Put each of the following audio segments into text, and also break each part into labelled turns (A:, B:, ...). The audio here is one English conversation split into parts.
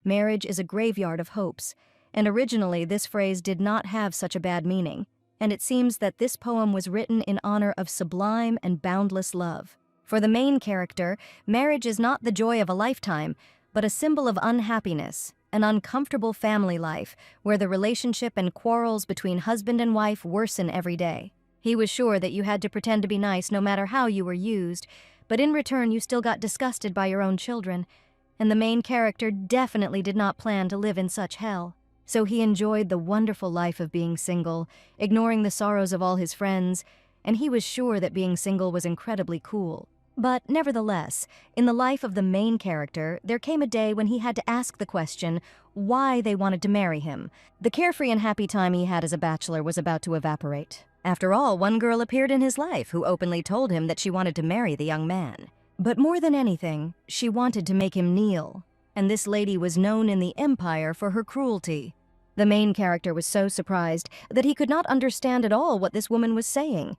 A: Marriage is a graveyard of hopes, and originally this phrase did not have such a bad meaning, and it seems that this poem was written in honor of sublime and boundless love. For the main character, marriage is not the joy of a lifetime, but a symbol of unhappiness, an uncomfortable family life where the relationship and quarrels between husband and wife worsen every day. He was sure that you had to pretend to be nice no matter how you were used, but in return you still got disgusted by your own children, and the main character definitely did not plan to live in such hell. So he enjoyed the wonderful life of being single, ignoring the sorrows of all his friends, and he was sure that being single was incredibly cool. But nevertheless, in the life of the main character, there came a day when he had to ask the question why they wanted to marry him. The carefree and happy time he had as a bachelor was about to evaporate. After all, one girl appeared in his life who openly told him that she wanted to marry the young man. But more than anything, she wanted to make him kneel, and this lady was known in the Empire for her cruelty. The main character was so surprised that he could not understand at all what this woman was saying.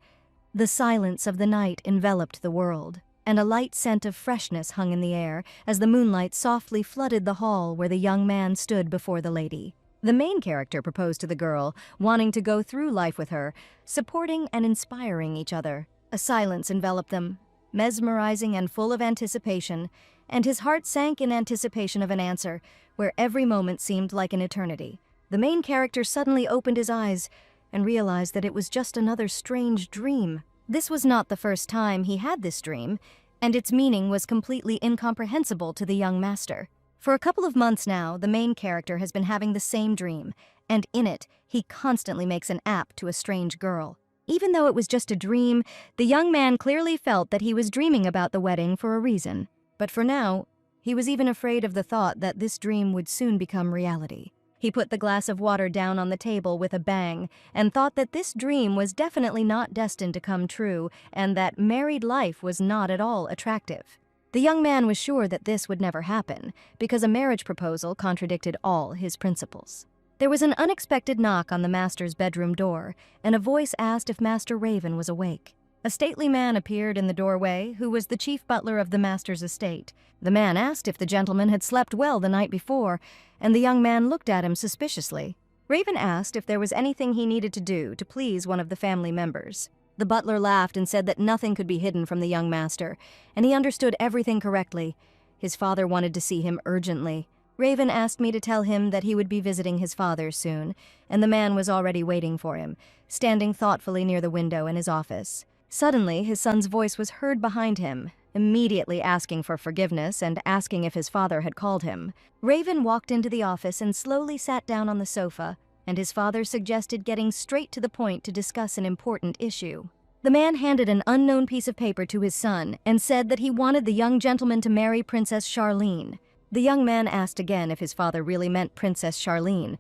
A: The silence of the night enveloped the world, and a light scent of freshness hung in the air as the moonlight softly flooded the hall where the young man stood before the lady. The main character proposed to the girl, wanting to go through life with her, supporting and inspiring each other. A silence enveloped them, mesmerizing and full of anticipation, and his heart sank in anticipation of an answer, where every moment seemed like an eternity. The main character suddenly opened his eyes and realized that it was just another strange dream. This was not the first time he had this dream, and its meaning was completely incomprehensible to the young master. For a couple of months now, the main character has been having the same dream, and in it, he constantly makes an app to a strange girl. Even though it was just a dream, the young man clearly felt that he was dreaming about the wedding for a reason. But for now, he was even afraid of the thought that this dream would soon become reality. He put the glass of water down on the table with a bang and thought that this dream was definitely not destined to come true and that married life was not at all attractive. The young man was sure that this would never happen because a marriage proposal contradicted all his principles. There was an unexpected knock on the master's bedroom door, and a voice asked if Master Raven was awake. A stately man appeared in the doorway who was the chief butler of the master's estate. The man asked if the gentleman had slept well the night before, and the young man looked at him suspiciously. Raven asked if there was anything he needed to do to please one of the family members. The butler laughed and said that nothing could be hidden from the young master, and he understood everything correctly. His father wanted to see him urgently. Raven asked me to tell him that he would be visiting his father soon, and the man was already waiting for him, standing thoughtfully near the window in his office. Suddenly, his son's voice was heard behind him, immediately asking for forgiveness and asking if his father had called him. Raven walked into the office and slowly sat down on the sofa, and his father suggested getting straight to the point to discuss an important issue. The man handed an unknown piece of paper to his son and said that he wanted the young gentleman to marry Princess Charlene. The young man asked again if his father really meant Princess Charlene,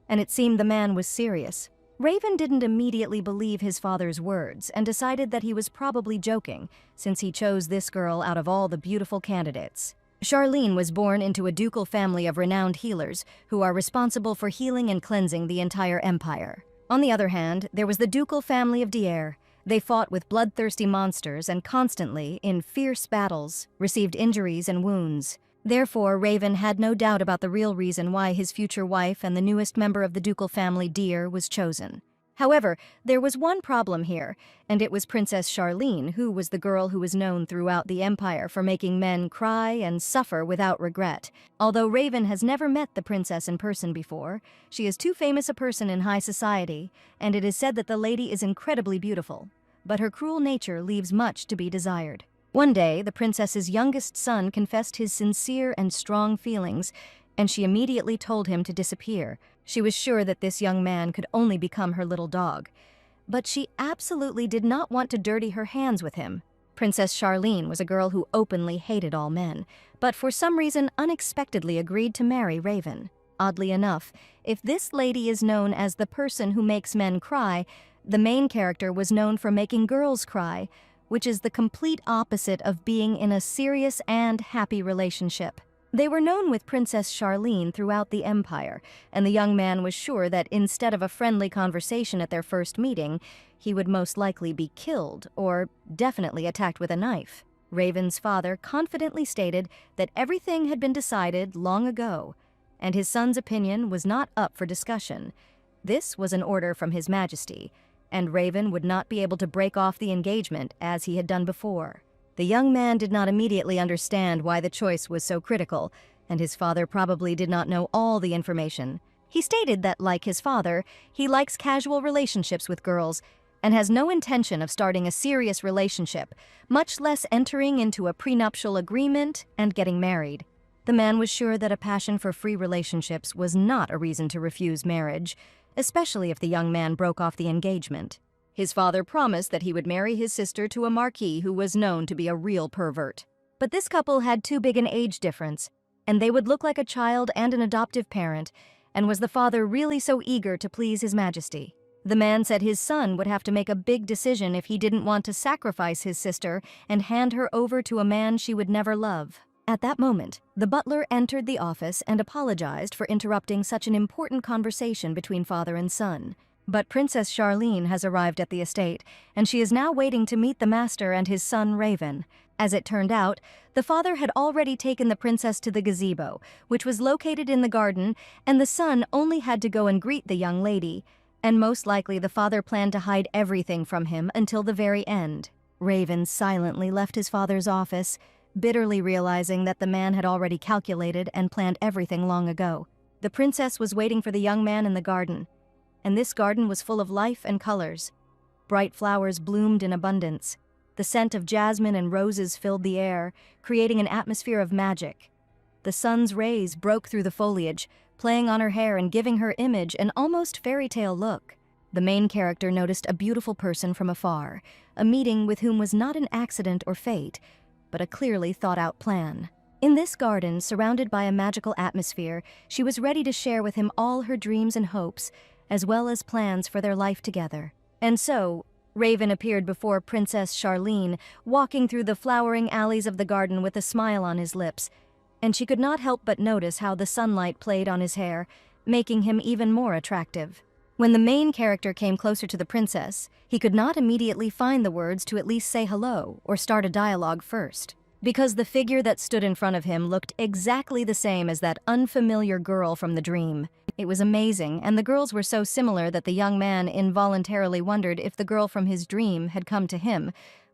A: and it seemed the man was serious. Raven didn't immediately believe his father's words and decided that he was probably joking, since he chose this girl out of all the beautiful candidates. Charlene was born into a ducal family of renowned healers who are responsible for healing and cleansing the entire empire. On the other hand, there was the ducal family of Dier. They fought with bloodthirsty monsters and constantly, in fierce battles, received injuries and wounds. Therefore, Raven had no doubt about the real reason why his future wife and the newest member of the ducal family, Dier, was chosen. However, there was one problem here, and it was Princess Charlene, who was the girl who was known throughout the empire for making men cry and suffer without regret. Although Raven has never met the princess in person before, she is too famous a person in high society, and it is said that the lady is incredibly beautiful. But her cruel nature leaves much to be desired. One day, the princess's youngest son confessed his sincere and strong feelings, and she immediately told him to disappear. She was sure that this young man could only become her little dog. But she absolutely did not want to dirty her hands with him. Princess Charlene was a girl who openly hated all men, but for some reason unexpectedly agreed to marry Raven. Oddly enough, if this lady is known as the person who makes men cry, the main character was known for making girls cry, which is the complete opposite of being in a serious and happy relationship. They were known with Princess Charlene throughout the empire, and the young man was sure that instead of a friendly conversation at their first meeting, he would most likely be killed or definitely attacked with a knife. Raven's father confidently stated that everything had been decided long ago, and his son's opinion was not up for discussion. This was an order from His Majesty, and Raven would not be able to break off the engagement as he had done before. The young man did not immediately understand why the choice was so critical, and his father probably did not know all the information. He stated that, like his father, he likes casual relationships with girls and has no intention of starting a serious relationship, much less entering into a prenuptial agreement and getting married. The man was sure that a passion for free relationships was not a reason to refuse marriage, especially if the young man broke off the engagement. His father promised that he would marry his sister to a marquis who was known to be a real pervert. But this couple had too big an age difference, and they would look like a child and an adoptive parent, and was the father really so eager to please His Majesty? The man said his son would have to make a big decision if he didn't want to sacrifice his sister and hand her over to a man she would never love. At that moment, the butler entered the office and apologized for interrupting such an important conversation between father and son. But Princess Charlene has arrived at the estate, and she is now waiting to meet the master and his son Raven. As it turned out, the father had already taken the princess to the gazebo, which was located in the garden, and the son only had to go and greet the young lady. And most likely the father planned to hide everything from him until the very end. Raven silently left his father's office, bitterly realizing that the man had already calculated and planned everything long ago. The princess was waiting for the young man in the garden, and this garden was full of life and colors. Bright flowers bloomed in abundance. The scent of jasmine and roses filled the air, creating an atmosphere of magic. The sun's rays broke through the foliage, playing on her hair and giving her image an almost fairy tale look. The main character noticed a beautiful person from afar, a meeting with whom was not an accident or fate, but a clearly thought-out plan. In this garden, surrounded by a magical atmosphere, she was ready to share with him all her dreams and hopes, as well as plans for their life together. And so, Raven appeared before Princess Charlene, walking through the flowering alleys of the garden with a smile on his lips, and she could not help but notice how the sunlight played on his hair, making him even more attractive. When the main character came closer to the princess, he could not immediately find the words to at least say hello or start a dialogue first, because the figure that stood in front of him looked exactly the same as that unfamiliar girl from the dream. It was amazing, and the girls were so similar that the young man involuntarily wondered if the girl from his dream had come to him,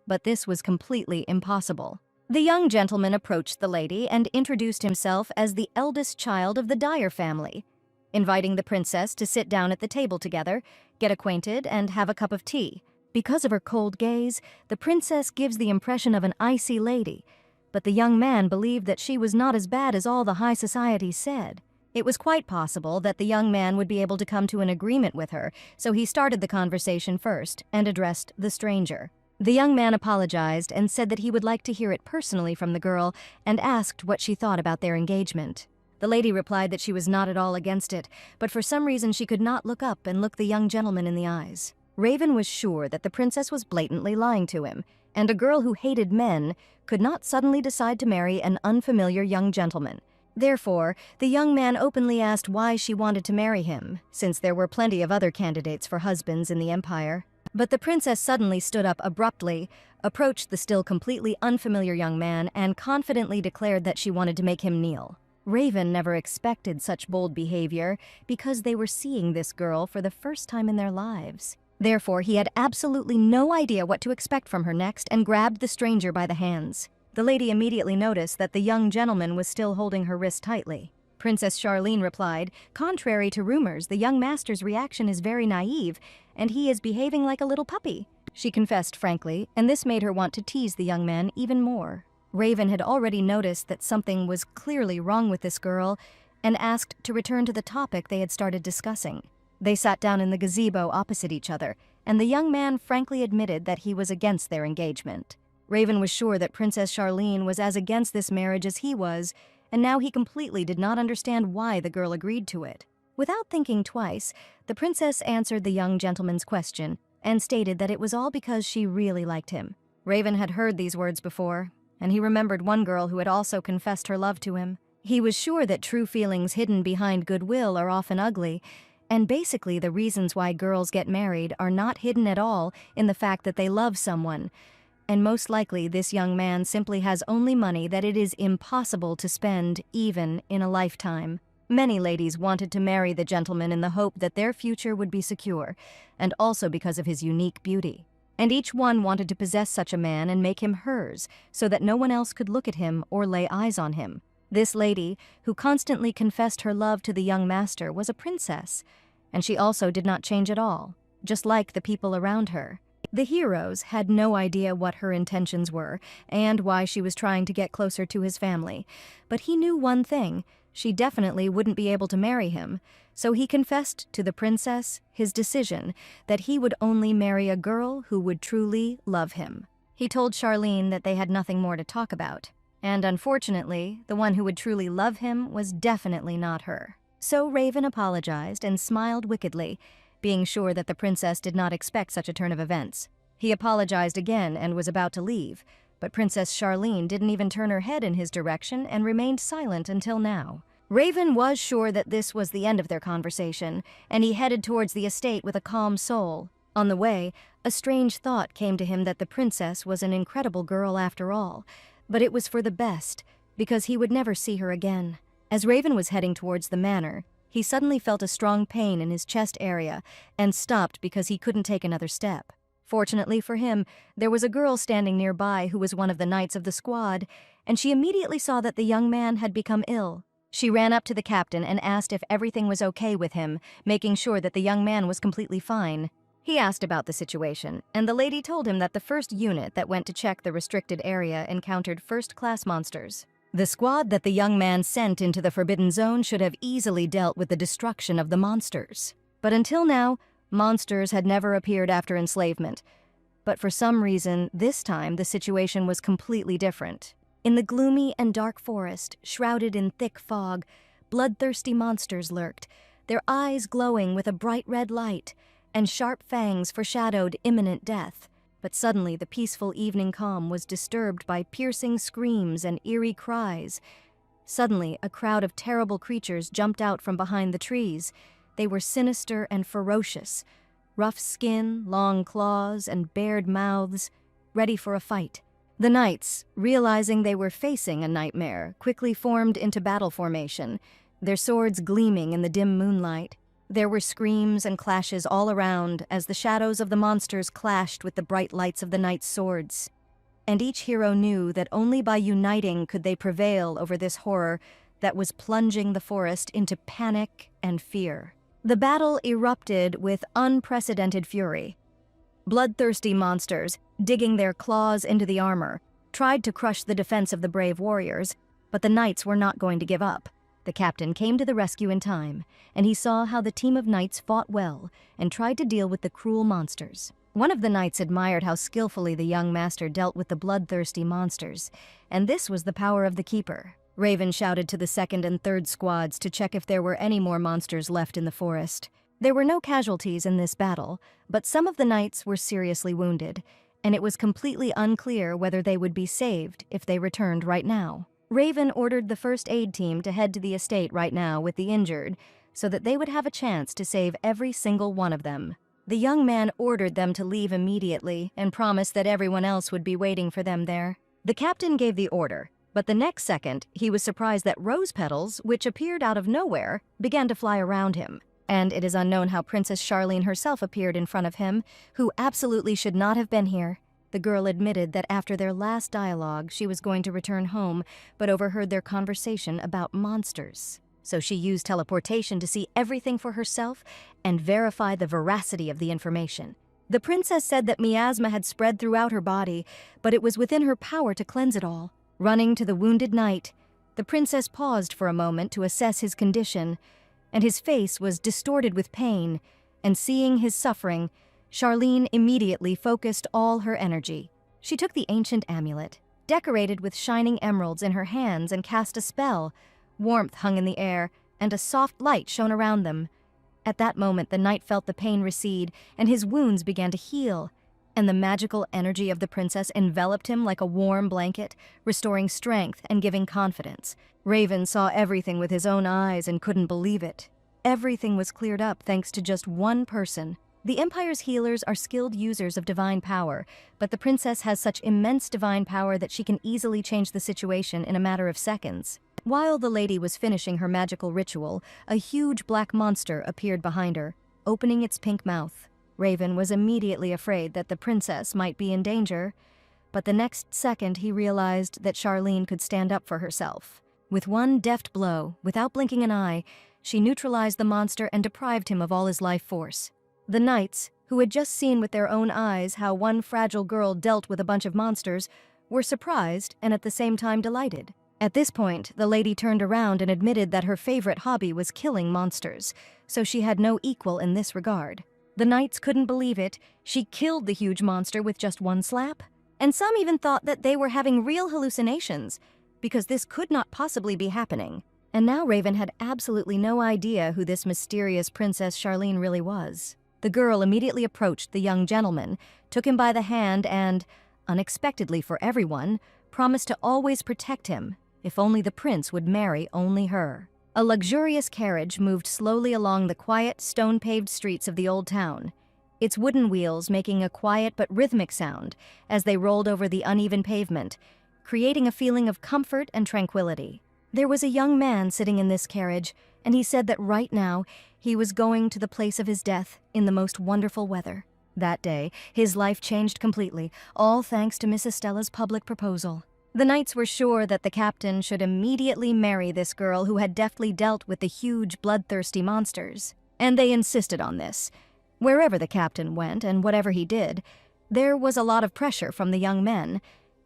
A: but this was completely impossible. The young gentleman approached the lady and introduced himself as the eldest child of the Dyer family, inviting the princess to sit down at the table together, get acquainted, and have a cup of tea. Because of her cold gaze, the princess gives the impression of an icy lady, but the young man believed that she was not as bad as all the high society said. It was quite possible that the young man would be able to come to an agreement with her, so he started the conversation first and addressed the stranger. The young man apologized and said that he would like to hear it personally from the girl and asked what she thought about their engagement. The lady replied that she was not at all against it, but for some reason she could not look up and look the young gentleman in the eyes. Raven was sure that the princess was blatantly lying to him, and a girl who hated men could not suddenly decide to marry an unfamiliar young gentleman. Therefore, the young man openly asked why she wanted to marry him, since there were plenty of other candidates for husbands in the empire. But the princess suddenly stood up abruptly, approached the still completely unfamiliar young man, and confidently declared that she wanted to make him kneel. Raven never expected such bold behavior because they were seeing this girl for the first time in their lives. Therefore, he had absolutely no idea what to expect from her next and grabbed the stranger by the hands. The lady immediately noticed that the young gentleman was still holding her wrist tightly. Princess Charlene replied, "Contrary to rumors, the young master's reaction is very naive, and he is behaving like a little puppy." She confessed frankly, and this made her want to tease the young man even more. Raven had already noticed that something was clearly wrong with this girl and asked to return to the topic they had started discussing. They sat down in the gazebo opposite each other, and the young man frankly admitted that he was against their engagement. Raven was sure that Princess Charlene was as against this marriage as he was, and now he completely did not understand why the girl agreed to it. Without thinking twice, the princess answered the young gentleman's question and stated that it was all because she really liked him. Raven had heard these words before, and he remembered one girl who had also confessed her love to him. He was sure that true feelings hidden behind goodwill are often ugly, and basically the reasons why girls get married are not hidden at all in the fact that they love someone. And most likely this young man simply has only money that it is impossible to spend even in a lifetime. Many ladies wanted to marry the gentleman in the hope that their future would be secure, and also because of his unique beauty. And each one wanted to possess such a man and make him hers, so that no one else could look at him or lay eyes on him. This lady, who constantly confessed her love to the young master, was a princess, and she also did not change at all, just like the people around her. The heroes had no idea what her intentions were and why she was trying to get closer to his family, but he knew one thing: she definitely wouldn't be able to marry him, so he confessed to the princess his decision that he would only marry a girl who would truly love him. He told Charlene that they had nothing more to talk about, and unfortunately, the one who would truly love him was definitely not her. So Raven apologized and smiled wickedly, being sure that the princess did not expect such a turn of events. He apologized again and was about to leave, but Princess Charlene didn't even turn her head in his direction and remained silent until now. Raven was sure that this was the end of their conversation, and he headed towards the estate with a calm soul. On the way, a strange thought came to him that the princess was an incredible girl after all, but it was for the best, because he would never see her again. As Raven was heading towards the manor, he suddenly felt a strong pain in his chest area and stopped because he couldn't take another step. Fortunately for him, there was a girl standing nearby who was one of the knights of the squad, and she immediately saw that the young man had become ill. She ran up to the captain and asked if everything was okay with him, making sure that the young man was completely fine. He asked about the situation, and the lady told him that the first unit that went to check the restricted area encountered first-class monsters. The squad that the young man sent into the Forbidden Zone should have easily dealt with the destruction of the monsters. But until now, monsters had never appeared after enslavement. But for some reason, this time the situation was completely different. In the gloomy and dark forest, shrouded in thick fog, bloodthirsty monsters lurked, their eyes glowing with a bright red light, and sharp fangs foreshadowed imminent death. But suddenly the peaceful evening calm was disturbed by piercing screams and eerie cries. Suddenly, a crowd of terrible creatures jumped out from behind the trees. They were sinister and ferocious, rough skin, long claws, and bared mouths, ready for a fight. The knights, realizing they were facing a nightmare, quickly formed into battle formation, their swords gleaming in the dim moonlight. There were screams and clashes all around as the shadows of the monsters clashed with the bright lights of the knights' swords. And each hero knew that only by uniting could they prevail over this horror that was plunging the forest into panic and fear. The battle erupted with unprecedented fury. Bloodthirsty monsters, digging their claws into the armor, tried to crush the defense of the brave warriors, but the knights were not going to give up. The captain came to the rescue in time, and he saw how the team of knights fought well and tried to deal with the cruel monsters. One of the knights admired how skillfully the young master dealt with the bloodthirsty monsters, and this was the power of the keeper. Raven shouted to the second and third squads to check if there were any more monsters left in the forest. There were no casualties in this battle, but some of the knights were seriously wounded, and it was completely unclear whether they would be saved if they returned right now. Raven ordered the first aid team to head to the estate right now with the injured, so that they would have a chance to save every single one of them. The young man ordered them to leave immediately and promised that everyone else would be waiting for them there. The captain gave the order, but the next second, he was surprised that rose petals, which appeared out of nowhere, began to fly around him. And it is unknown how Princess Charlene herself appeared in front of him, who absolutely should not have been here. The girl admitted that after their last dialogue, she was going to return home, but overheard their conversation about monsters. So she used teleportation to see everything for herself and verify the veracity of the information. The princess said that miasma had spread throughout her body, but it was within her power to cleanse it all. Running to the wounded knight, the princess paused for a moment to assess his condition, and his face was distorted with pain, and seeing his suffering, Charlene immediately focused all her energy. She took the ancient amulet, decorated with shining emeralds in her hands, and cast a spell. Warmth hung in the air, and a soft light shone around them. At that moment, the knight felt the pain recede, and his wounds began to heal, and the magical energy of the princess enveloped him like a warm blanket, restoring strength and giving confidence. Raven saw everything with his own eyes and couldn't believe it. Everything was cleared up thanks to just one person. The Empire's healers are skilled users of divine power, but the princess has such immense divine power that she can easily change the situation in a matter of seconds. While the lady was finishing her magical ritual, a huge black monster appeared behind her, opening its pink mouth. Raven was immediately afraid that the princess might be in danger, but the next second he realized that Charlene could stand up for herself. With one deft blow, without blinking an eye, she neutralized the monster and deprived him of all his life force. The knights, who had just seen with their own eyes how one fragile girl dealt with a bunch of monsters, were surprised and at the same time delighted. At this point, the lady turned around and admitted that her favorite hobby was killing monsters, so she had no equal in this regard. The knights couldn't believe it. She killed the huge monster with just one slap. And some even thought that they were having real hallucinations, because this could not possibly be happening. And now Raven had absolutely no idea who this mysterious Princess Charlene really was. The girl immediately approached the young gentleman, took him by the hand and, unexpectedly for everyone, promised to always protect him, if only the prince would marry only her. A luxurious carriage moved slowly along the quiet, stone-paved streets of the old town, its wooden wheels making a quiet but rhythmic sound as they rolled over the uneven pavement, creating a feeling of comfort and tranquility. There was a young man sitting in this carriage, and he said that right now he was going to the place of his death in the most wonderful weather. That day, his life changed completely, all thanks to Miss Estella's public proposal. The knights were sure that the captain should immediately marry this girl who had deftly dealt with the huge, bloodthirsty monsters, and they insisted on this. Wherever the captain went and whatever he did, there was a lot of pressure from the young men,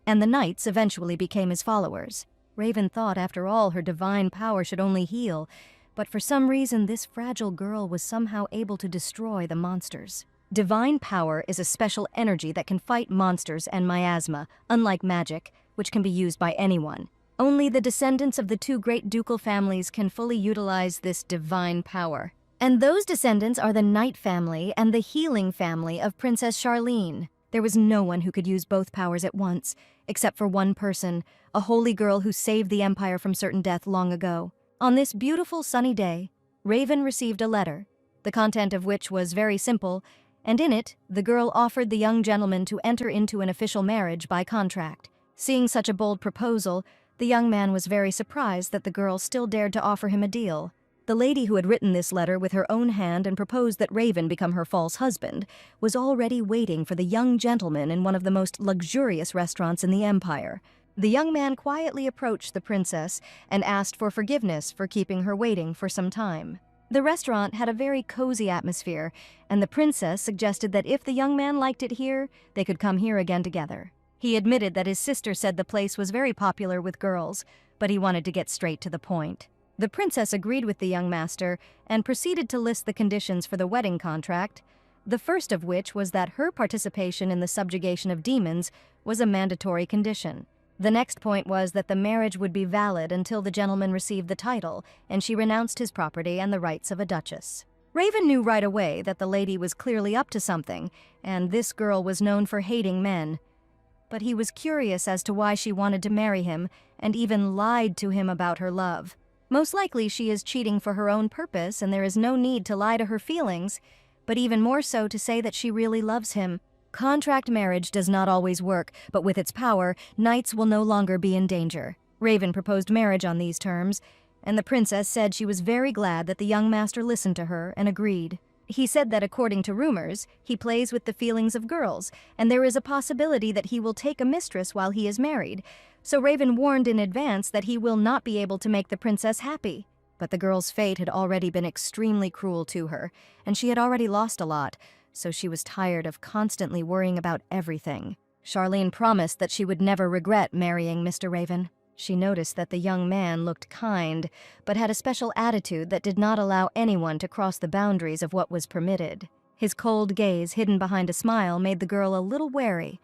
A: and the knights eventually became his followers. Raven thought, after all, her divine power should only heal, but for some reason this fragile girl was somehow able to destroy the monsters. Divine power is a special energy that can fight monsters and miasma, unlike magic, which can be used by anyone. Only the descendants of the two great ducal families can fully utilize this divine power. And those descendants are the Knight family and the healing family of Princess Charlene. There was no one who could use both powers at once, except for one person, a holy girl who saved the Empire from certain death long ago. On this beautiful sunny day, Raven received a letter, the content of which was very simple, and in it, the girl offered the young gentleman to enter into an official marriage by contract. Seeing such a bold proposal, the young man was very surprised that the girl still dared to offer him a deal. The lady who had written this letter with her own hand and proposed that Raven become her false husband was already waiting for the young gentleman in one of the most luxurious restaurants in the Empire. The young man quietly approached the princess and asked for forgiveness for keeping her waiting for some time. The restaurant had a very cozy atmosphere, and the princess suggested that if the young man liked it here, they could come here again together. He admitted that his sister said the place was very popular with girls, but he wanted to get straight to the point. The princess agreed with the young master and proceeded to list the conditions for the wedding contract, the first of which was that her participation in the subjugation of demons was a mandatory condition. The next point was that the marriage would be valid until the gentleman received the title, and she renounced his property and the rights of a duchess. Raven knew right away that the lady was clearly up to something, and this girl was known for hating men. But he was curious as to why she wanted to marry him, and even lied to him about her love. Most likely she is cheating for her own purpose, and there is no need to lie to her feelings, but even more so to say that she really loves him. Contract marriage does not always work, but with its power, knights will no longer be in danger. Raven proposed marriage on these terms, and the princess said she was very glad that the young master listened to her and agreed. He said that according to rumors, he plays with the feelings of girls, and there is a possibility that he will take a mistress while he is married, so Raven warned in advance that he will not be able to make the princess happy. But the girl's fate had already been extremely cruel to her, and she had already lost a lot, so she was tired of constantly worrying about everything. Charlene promised that she would never regret marrying Mr. Raven. She noticed that the young man looked kind, but had a special attitude that did not allow anyone to cross the boundaries of what was permitted. His cold gaze, hidden behind a smile, made the girl a little wary,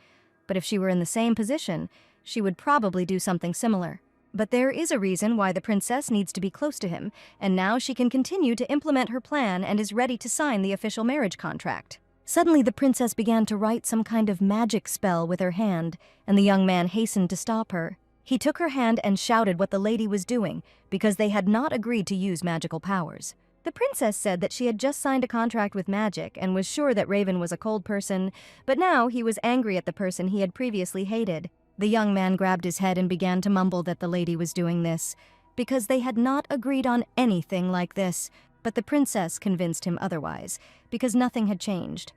A: but if she were in the same position, she would probably do something similar. But there is a reason why the princess needs to be close to him, and now she can continue to implement her plan and is ready to sign the official marriage contract. Suddenly the princess began to write some kind of magic spell with her hand, and the young man hastened to stop her. He took her hand and shouted what the lady was doing, because they had not agreed to use magical powers. The princess said that she had just signed a contract with magic and was sure that Raven was a cold person, but now he was angry at the person he had previously hated. The young man grabbed his head and began to mumble that the lady was doing this because they had not agreed on anything like this, but the princess convinced him otherwise, because nothing had changed.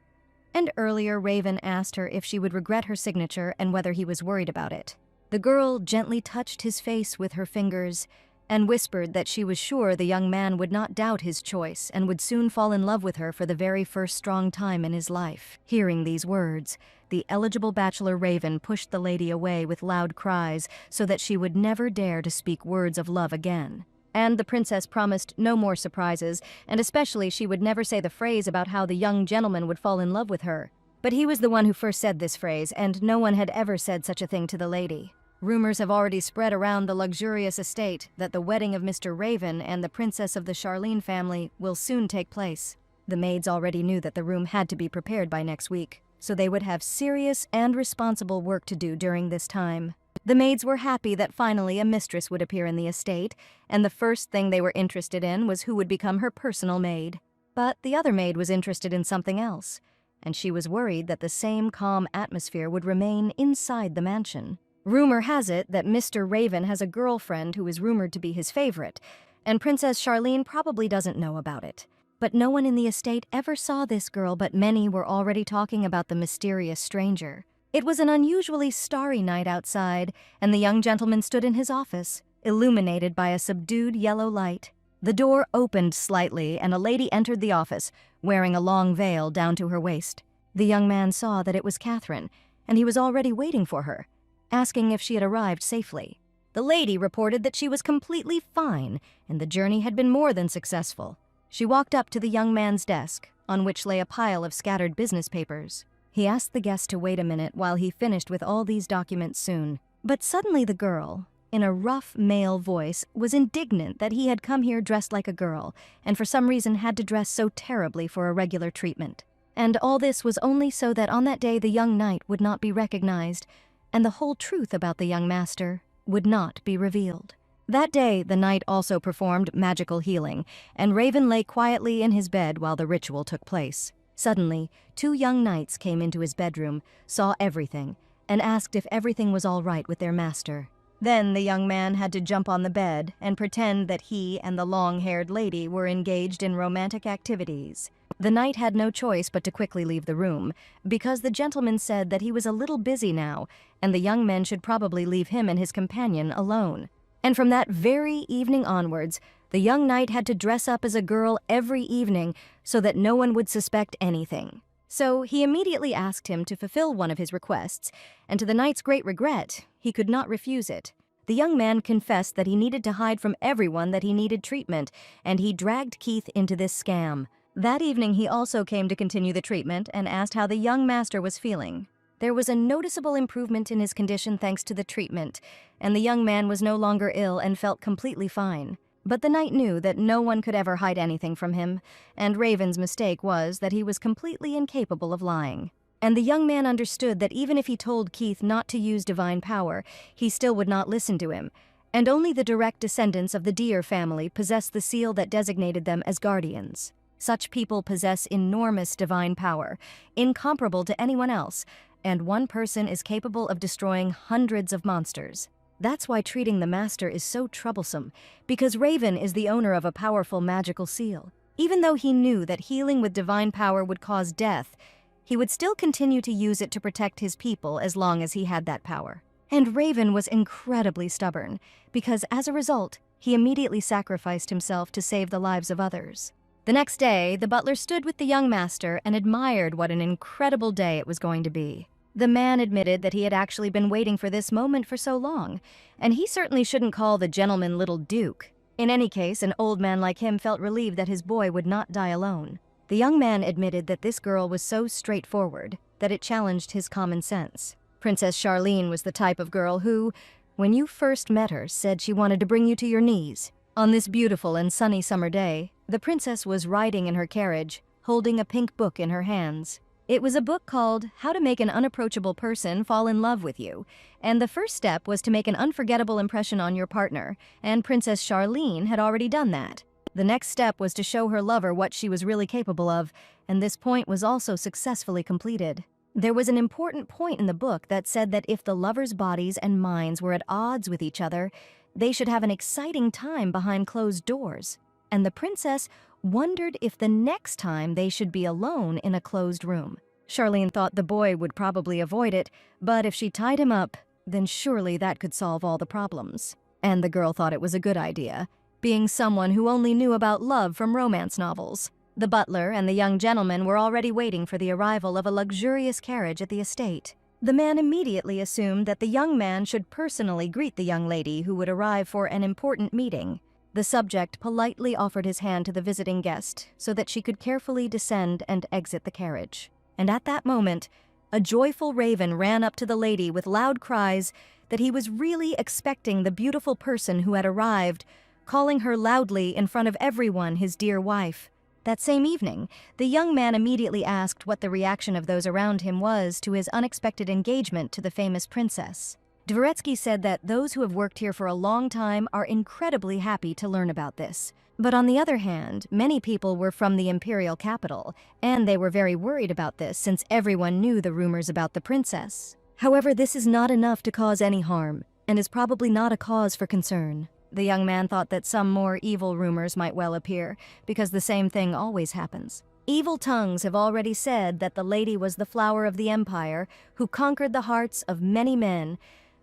A: And earlier, Raven asked her if she would regret her signature and whether he was worried about it. The girl gently touched his face with her fingers and whispered that she was sure the young man would not doubt his choice and would soon fall in love with her for the very first strong time in his life. Hearing these words, the eligible bachelor Raven pushed the lady away with loud cries so that she would never dare to speak words of love again. And the princess promised no more surprises, and especially she would never say the phrase about how the young gentleman would fall in love with her. But he was the one who first said this phrase, and no one had ever said such a thing to the lady. Rumors have already spread around the luxurious estate that the wedding of Mr. Raven and the princess of the Charlene family will soon take place. The maids already knew that the room had to be prepared by next week, so they would have serious and responsible work to do during this time. The maids were happy that finally a mistress would appear in the estate, and the first thing they were interested in was who would become her personal maid. But the other maid was interested in something else, and she was worried that the same calm atmosphere would remain inside the mansion. Rumor has it that Mr. Raven has a girlfriend who is rumored to be his favorite, and Princess Charlene probably doesn't know about it. But no one in the estate ever saw this girl, but many were already talking about the mysterious stranger. It was an unusually starry night outside, and the young gentleman stood in his office, illuminated by a subdued yellow light. The door opened slightly, and a lady entered the office, wearing a long veil down to her waist. The young man saw that it was Catherine, and he was already waiting for her, asking if she had arrived safely. The lady reported that she was completely fine, and the journey had been more than successful. She walked up to the young man's desk, on which lay a pile of scattered business papers. He asked the guest to wait a minute while he finished with all these documents soon. But suddenly the girl, in a rough male voice, was indignant that he had come here dressed like a girl, and for some reason had to dress so terribly for a regular treatment. And all this was only so that on that day the young knight would not be recognized, and the whole truth about the young master would not be revealed. That day, the knight also performed magical healing, and Raven lay quietly in his bed while the ritual took place. Suddenly, 2 young knights came into his bedroom, saw everything, and asked if everything was all right with their master. Then the young man had to jump on the bed and pretend that he and the long-haired lady were engaged in romantic activities. The knight had no choice but to quickly leave the room, because the gentleman said that he was a little busy now, and the young men should probably leave him and his companion alone. And from that very evening onwards, the young knight had to dress up as a girl every evening so that no one would suspect anything. So he immediately asked him to fulfill one of his requests, and to the knight's great regret, he could not refuse it. The young man confessed that he needed to hide from everyone that he needed treatment, and he dragged Keith into this scam. That evening he also came to continue the treatment and asked how the young master was feeling. There was a noticeable improvement in his condition thanks to the treatment, and the young man was no longer ill and felt completely fine. But the knight knew that no one could ever hide anything from him, and Raven's mistake was that he was completely incapable of lying. And the young man understood that even if he told Keith not to use divine power, he still would not listen to him, and only the direct descendants of the Deer family possessed the seal that designated them as guardians. Such people possess enormous divine power, incomparable to anyone else, and one person is capable of destroying hundreds of monsters. That's why treating the master is so troublesome, because Raven is the owner of a powerful magical seal. Even though he knew that healing with divine power would cause death, he would still continue to use it to protect his people as long as he had that power. And Raven was incredibly stubborn, because as a result, he immediately sacrificed himself to save the lives of others. The next day, the butler stood with the young master and admired what an incredible day it was going to be. The man admitted that he had actually been waiting for this moment for so long, and he certainly shouldn't call the gentleman little Duke. In any case, an old man like him felt relieved that his boy would not die alone. The young man admitted that this girl was so straightforward that it challenged his common sense. Princess Charlene was the type of girl who, when you first met her, said she wanted to bring you to your knees. On this beautiful and sunny summer day, the princess was riding in her carriage, holding a pink book in her hands. It was a book called How to Make an Unapproachable Person Fall in Love with You, and the first step was to make an unforgettable impression on your partner, and Princess Charlene had already done that. The next step was to show her lover what she was really capable of, and this point was also successfully completed. There was an important point in the book that said that if the lovers' bodies and minds were at odds with each other, they should have an exciting time behind closed doors, and the princess wondered if the next time they should be alone in a closed room. Charlene thought the boy would probably avoid it, but if she tied him up, then surely that could solve all the problems. And the girl thought it was a good idea, being someone who only knew about love from romance novels. The butler and the young gentleman were already waiting for the arrival of a luxurious carriage at the estate. The man immediately assumed that the young man should personally greet the young lady who would arrive for an important meeting. The subject politely offered his hand to the visiting guest so that she could carefully descend and exit the carriage. And at that moment, a joyful raven ran up to the lady with loud cries that he was really expecting the beautiful person who had arrived, calling her loudly in front of everyone his dear wife. That same evening, the young man immediately asked what the reaction of those around him was to his unexpected engagement to the famous princess. Dvoretsky said that those who have worked here for a long time are incredibly happy to learn about this. But on the other hand, many people were from the imperial capital, and they were very worried about this since everyone knew the rumors about the princess. However, this is not enough to cause any harm, and is probably not a cause for concern. The young man thought that some more evil rumors might well appear, because the same thing always happens. Evil tongues have already said that the lady was the flower of the empire, who conquered the hearts of many men,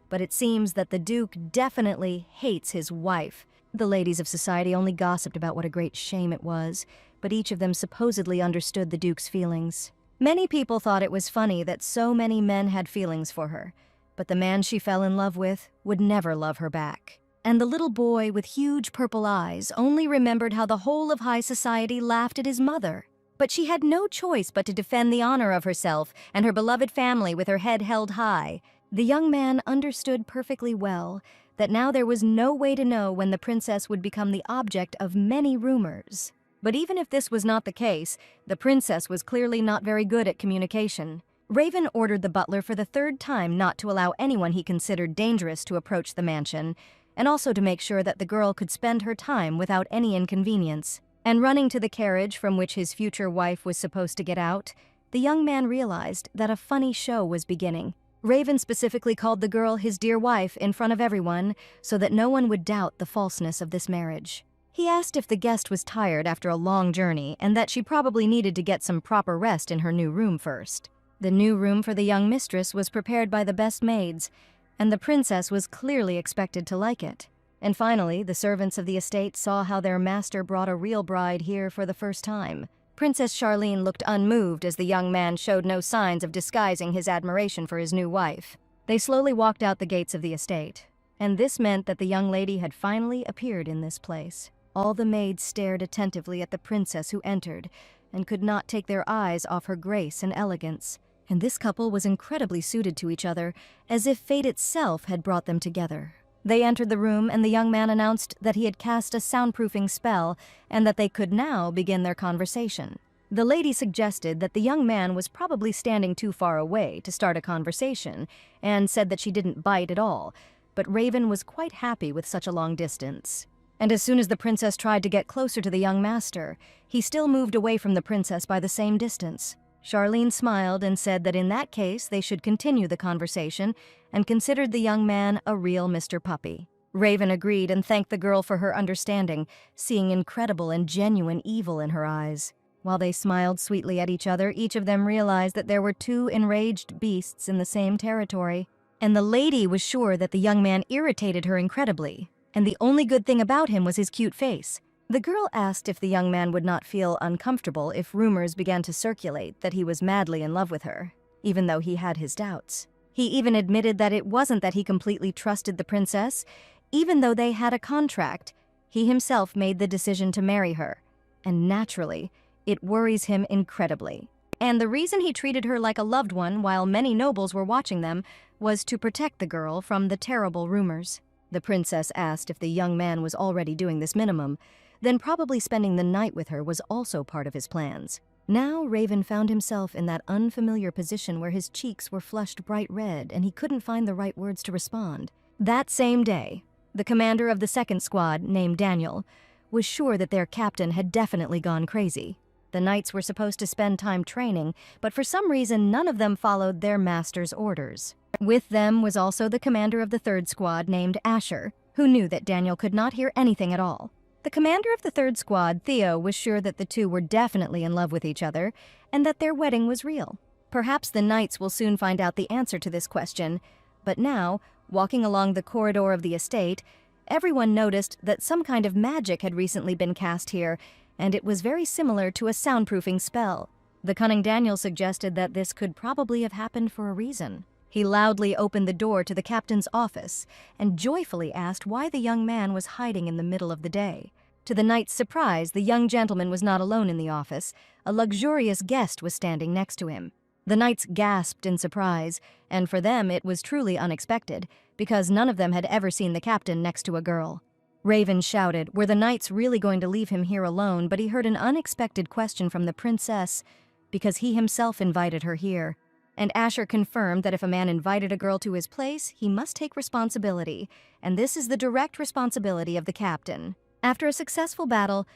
A: but it seems that the Duke definitely hates his wife. The ladies of society only gossiped about what a great shame it was, but each of them supposedly understood the Duke's feelings. Many people thought it was funny that so many men had feelings for her, but the man she fell in love with would never love her back. And the little boy with huge purple eyes only remembered how the whole of high society laughed at his mother. But she had no choice but to defend the honor of herself and her beloved family with her head held high. The young man understood perfectly well that now there was no way to know when the princess would become the object of many rumors. But even if this was not the case, the princess was clearly not very good at communication. Raven ordered the butler for the third time not to allow anyone he considered dangerous to approach the mansion, and also to make sure that the girl could spend her time without any inconvenience. And running to the carriage from which his future wife was supposed to get out, the young man realized that a funny show was beginning. Raven specifically called the girl his dear wife in front of everyone so that no one would doubt the falseness of this marriage. He asked if the guest was tired after a long journey and that she probably needed to get some proper rest in her new room first. The new room for the young mistress was prepared by the best maids, and the princess was clearly expected to like it. And finally, the servants of the estate saw how their master brought a real bride here for the first time. Princess Charlene looked unmoved as the young man showed no signs of disguising his admiration for his new wife. They slowly walked out the gates of the estate, and this meant that the young lady had finally appeared in this place. All the maids stared attentively at the princess who entered, and could not take their eyes off her grace and elegance. And this couple was incredibly suited to each other, as if fate itself had brought them together. They entered the room, and the young man announced that he had cast a soundproofing spell and that they could now begin their conversation. The lady suggested that the young man was probably standing too far away to start a conversation and said that she didn't bite at all, but Raven was quite happy with such a long distance. And as soon as the princess tried to get closer to the young master, he still moved away from the princess by the same distance. Charlene smiled and said that in that case they should continue the conversation and considered the young man a real Mr. Puppy. Raven agreed and thanked the girl for her understanding, seeing incredible and genuine evil in her eyes. While they smiled sweetly at each other, each of them realized that there were two enraged beasts in the same territory. And the lady was sure that the young man irritated her incredibly, and the only good thing about him was his cute face. The girl asked if the young man would not feel uncomfortable if rumors began to circulate that he was madly in love with her, even though he had his doubts. He even admitted that it wasn't that he completely trusted the princess. Even though they had a contract, he himself made the decision to marry her. And naturally, it worries him incredibly. And the reason he treated her like a loved one while many nobles were watching them was to protect the girl from the terrible rumors. The princess asked if the young man was already doing this minimum, then probably spending the night with her was also part of his plans. Now Raven found himself in that unfamiliar position where his cheeks were flushed bright red and he couldn't find the right words to respond. That same day, the commander of the second squad, named Daniel, was sure that their captain had definitely gone crazy. The knights were supposed to spend time training, but for some reason none of them followed their master's orders. With them was also the commander of the third squad, named Asher. who knew that Daniel could not hear anything at all. The commander of the third squad, Theo, was sure that the two were definitely in love with each other and that their wedding was real. Perhaps the knights will soon find out the answer to this question, but now, walking along the corridor of the estate, everyone noticed that some kind of magic had recently been cast here, and it was very similar to a soundproofing spell. The cunning Daniel suggested that this could probably have happened for a reason. He loudly opened the door to the captain's office and joyfully asked why the young man was hiding in the middle of the day. To the knight's surprise, the young gentleman was not alone in the office. A luxurious guest was standing next to him. The knights gasped in surprise, and for them it was truly unexpected, because none of them had ever seen the captain next to a girl. Raven shouted, were the knights really going to leave him here alone? But he heard an unexpected question from the princess, because he himself invited her here. And Asher confirmed that if a man invited a girl to his place, he must take responsibility, and this is the direct responsibility of the captain. After a successful battle,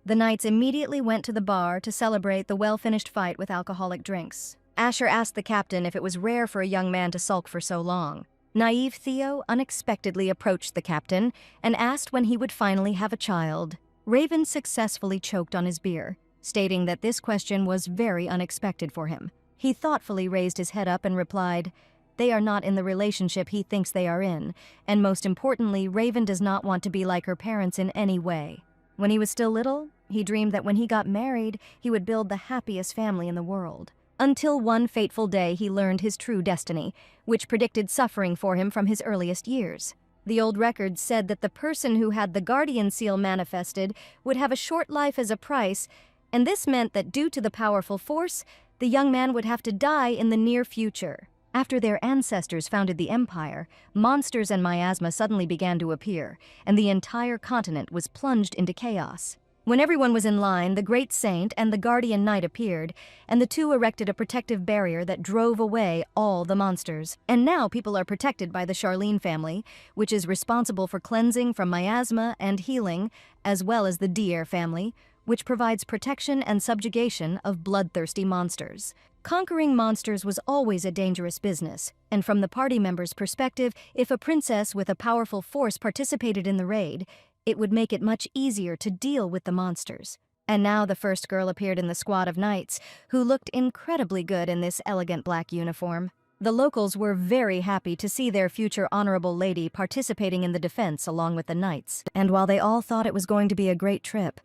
A: the knights immediately went to the bar to celebrate the well-finished fight with alcoholic drinks. Asher asked the captain if it was rare for a young man to sulk for so long. Naive Theo unexpectedly approached the captain and asked when he would finally have a child. Raven successfully choked on his beer, stating that this question was very unexpected for him. He thoughtfully raised his head up and replied, "They are not in the relationship he thinks they are in, and most importantly, Raven does not want to be like her parents in any way. When he was still little, he dreamed that when he got married, he would build the happiest family in the world. Until one fateful day he learned his true destiny, which predicted suffering for him from his earliest years. The old records said that the person who had the guardian seal manifested would have a short life as a price, and this meant that due to the powerful force, the young man would have to die in the near future. After their ancestors founded the empire, monsters and miasma suddenly began to appear, and the entire continent was plunged into chaos. When everyone was in line, the great saint and the guardian knight appeared, and the two erected a protective barrier that drove away all the monsters. And now people are protected by the Charlene family, which is responsible for cleansing from miasma and healing, as well as the Dier family, which provides protection and subjugation of bloodthirsty monsters. Conquering monsters was always a dangerous business, and from the party members' perspective, if a princess with a powerful force participated in the raid, it would make it much easier to deal with the monsters. And now the first girl appeared in the squad of knights, who looked incredibly good in this elegant black uniform. The locals were very happy to see their future honorable lady participating in the defense along with the knights. And while they all thought it was going to be a great trip,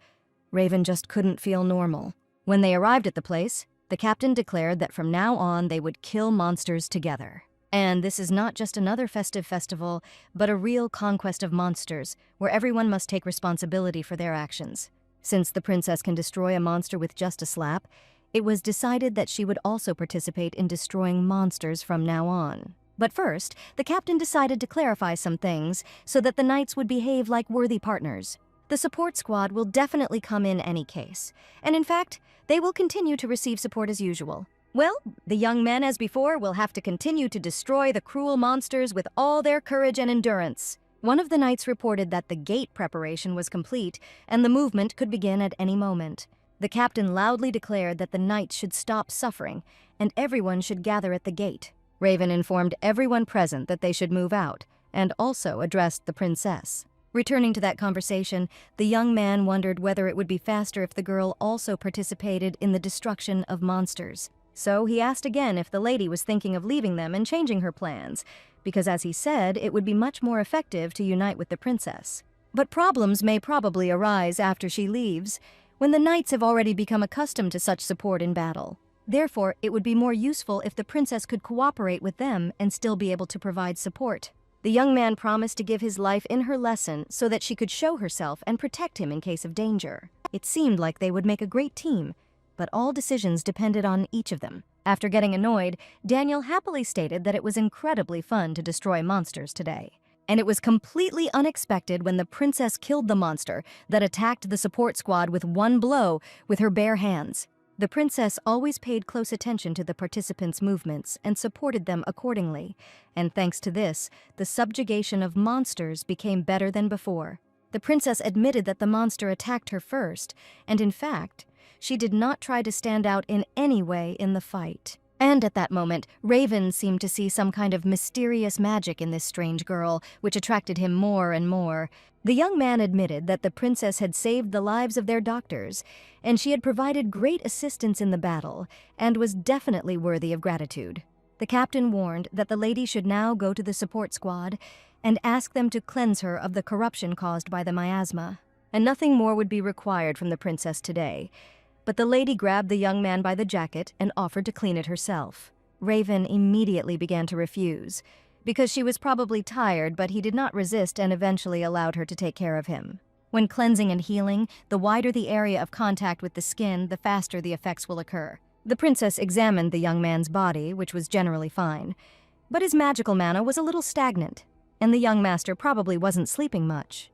A: Raven just couldn't feel normal. When they arrived at the place, the captain declared that from now on they would kill monsters together. And this is not just another festive festival, but a real conquest of monsters, where everyone must take responsibility for their actions. Since the princess can destroy a monster with just a slap, it was decided that she would also participate in destroying monsters from now on. But first, the captain decided to clarify some things so that the knights would behave like worthy partners. The support squad will definitely come in any case, and in fact, they will continue to receive support as usual. Well, the young men, as before, will have to continue to destroy the cruel monsters with all their courage and endurance. One of the knights reported that the gate preparation was complete and the movement could begin at any moment. The captain loudly declared that the knights should stop suffering and everyone should gather at the gate. Raven informed everyone present that they should move out and also addressed the princess. Returning to that conversation, the young man wondered whether it would be faster if the girl also participated in the destruction of monsters. So he asked again if the lady was thinking of leaving them and changing her plans, because as he said, it would be much more effective to unite with the princess. But problems may probably arise after she leaves, when the knights have already become accustomed to such support in battle. Therefore, it would be more useful if the princess could cooperate with them and still be able to provide support. The young man promised to give his life in her lesson so that she could show herself and protect him in case of danger. It seemed like they would make a great team, but all decisions depended on each of them. After getting annoyed, Daniel happily stated that it was incredibly fun to destroy monsters today. And it was completely unexpected when the princess killed the monster that attacked the support squad with one blow with her bare hands. The princess always paid close attention to the participants' movements and supported them accordingly, and thanks to this, the subjugation of monsters became better than before. The princess admitted that the monster attacked her first, and in fact, she did not try to stand out in any way in the fight. And at that moment, Raven seemed to see some kind of mysterious magic in this strange girl, which attracted him more and more. The young man admitted that the princess had saved the lives of their doctors, and she had provided great assistance in the battle, and was definitely worthy of gratitude. The captain warned that the lady should now go to the support squad and ask them to cleanse her of the corruption caused by the miasma, and nothing more would be required from the princess today. But the lady grabbed the young man by the jacket and offered to clean it herself. Raven immediately began to refuse, because she was probably tired, but he did not resist and eventually allowed her to take care of him. When cleansing and healing, the wider the area of contact with the skin, the faster the effects will occur. The princess examined the young man's body, which was generally fine, but his magical mana was a little stagnant, and the young master probably wasn't sleeping much.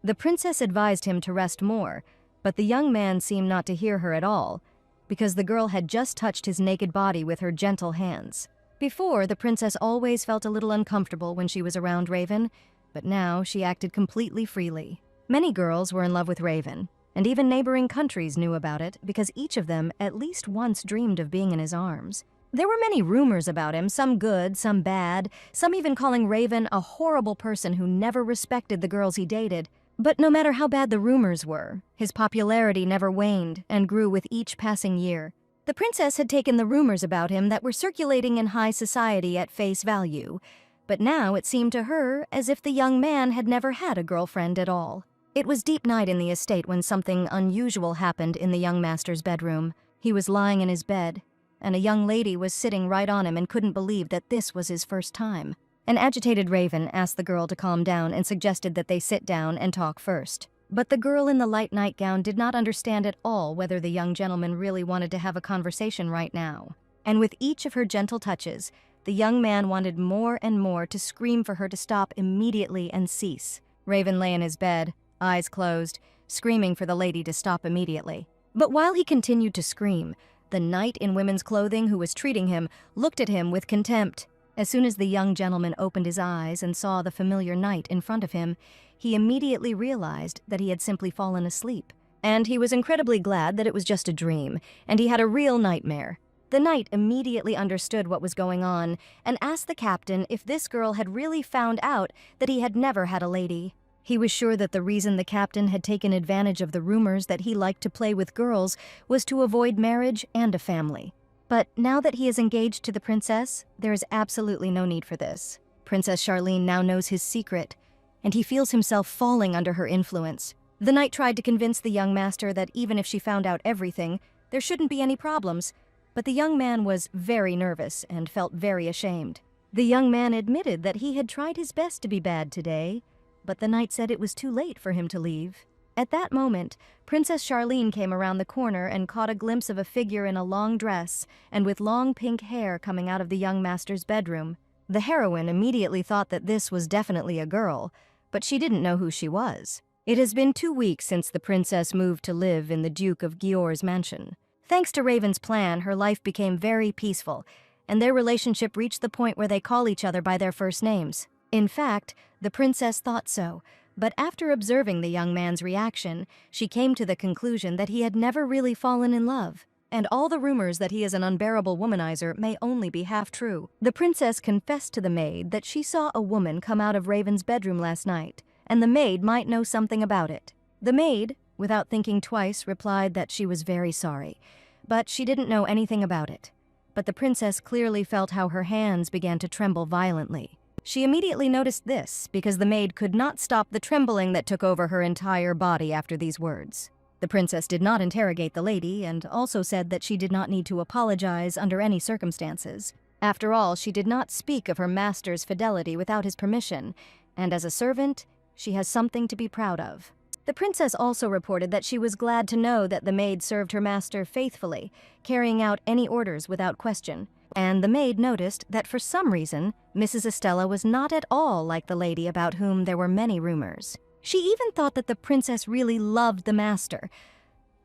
A: The princess advised him to rest more, but the young man seemed not to hear her at all, because the girl had just touched his naked body with her gentle hands. Before, the princess always felt a little uncomfortable when she was around Raven, but now she acted completely freely. Many girls were in love with Raven, and even neighboring countries knew about it because each of them at least once dreamed of being in his arms. There were many rumors about him, some good, some bad, some even calling Raven a horrible person who never respected the girls he dated. But no matter how bad the rumors were, his popularity never waned and grew with each passing year. The princess had taken the rumors about him that were circulating in high society at face value, but now it seemed to her as if the young man had never had a girlfriend at all. It was deep night in the estate when something unusual happened in the young master's bedroom. He was lying in his bed, and a young lady was sitting right on him and couldn't believe that this was his first time. An agitated Raven asked the girl to calm down and suggested that they sit down and talk first. But the girl in the light nightgown did not understand at all whether the young gentleman really wanted to have a conversation right now. And with each of her gentle touches, the young man wanted more and more to scream for her to stop immediately and cease. Raven lay in his bed, eyes closed, screaming for the lady to stop immediately. But while he continued to scream, the knight in women's clothing who was treating him looked at him with contempt. As soon as the young gentleman opened his eyes and saw the familiar knight in front of him, he immediately realized that he had simply fallen asleep. And he was incredibly glad that it was just a dream, and he had a real nightmare. The knight immediately understood what was going on and asked the captain if this girl had really found out that he had never had a lady. He was sure that the reason the captain had taken advantage of the rumors that he liked to play with girls was to avoid marriage and a family. But now that he is engaged to the princess, there is absolutely no need for this. Princess Charlene now knows his secret, and he feels himself falling under her influence. The knight tried to convince the young master that even if she found out everything, there shouldn't be any problems, but the young man was very nervous and felt very ashamed. The young man admitted that he had tried his best to be bad today, but the knight said it was too late for him to leave. At that moment, Princess Charlene came around the corner and caught a glimpse of a figure in a long dress and with long pink hair coming out of the young master's bedroom. The heroine immediately thought that this was definitely a girl, but she didn't know who she was. It has been 2 weeks since the princess moved to live in the Duke of Gior's mansion. Thanks to Raven's plan, her life became very peaceful, and their relationship reached the point where they call each other by their first names. In fact, the princess thought so. But after observing the young man's reaction, she came to the conclusion that he had never really fallen in love, and all the rumors that he is an unbearable womanizer may only be half true. The princess confessed to the maid that she saw a woman come out of Raven's bedroom last night, and the maid might know something about it. The maid, without thinking twice, replied that she was very sorry, but she didn't know anything about it. But the princess clearly felt how her hands began to tremble violently. She immediately noticed this because the maid could not stop the trembling that took over her entire body after these words. The princess did not interrogate the lady and also said that she did not need to apologize under any circumstances. After all, she did not speak of her master's fidelity without his permission, and as a servant, she has something to be proud of. The princess also reported that she was glad to know that the maid served her master faithfully, carrying out any orders without question. And the maid noticed that for some reason, Mrs. Estella was not at all like the lady about whom there were many rumors. She even thought that the princess really loved the master.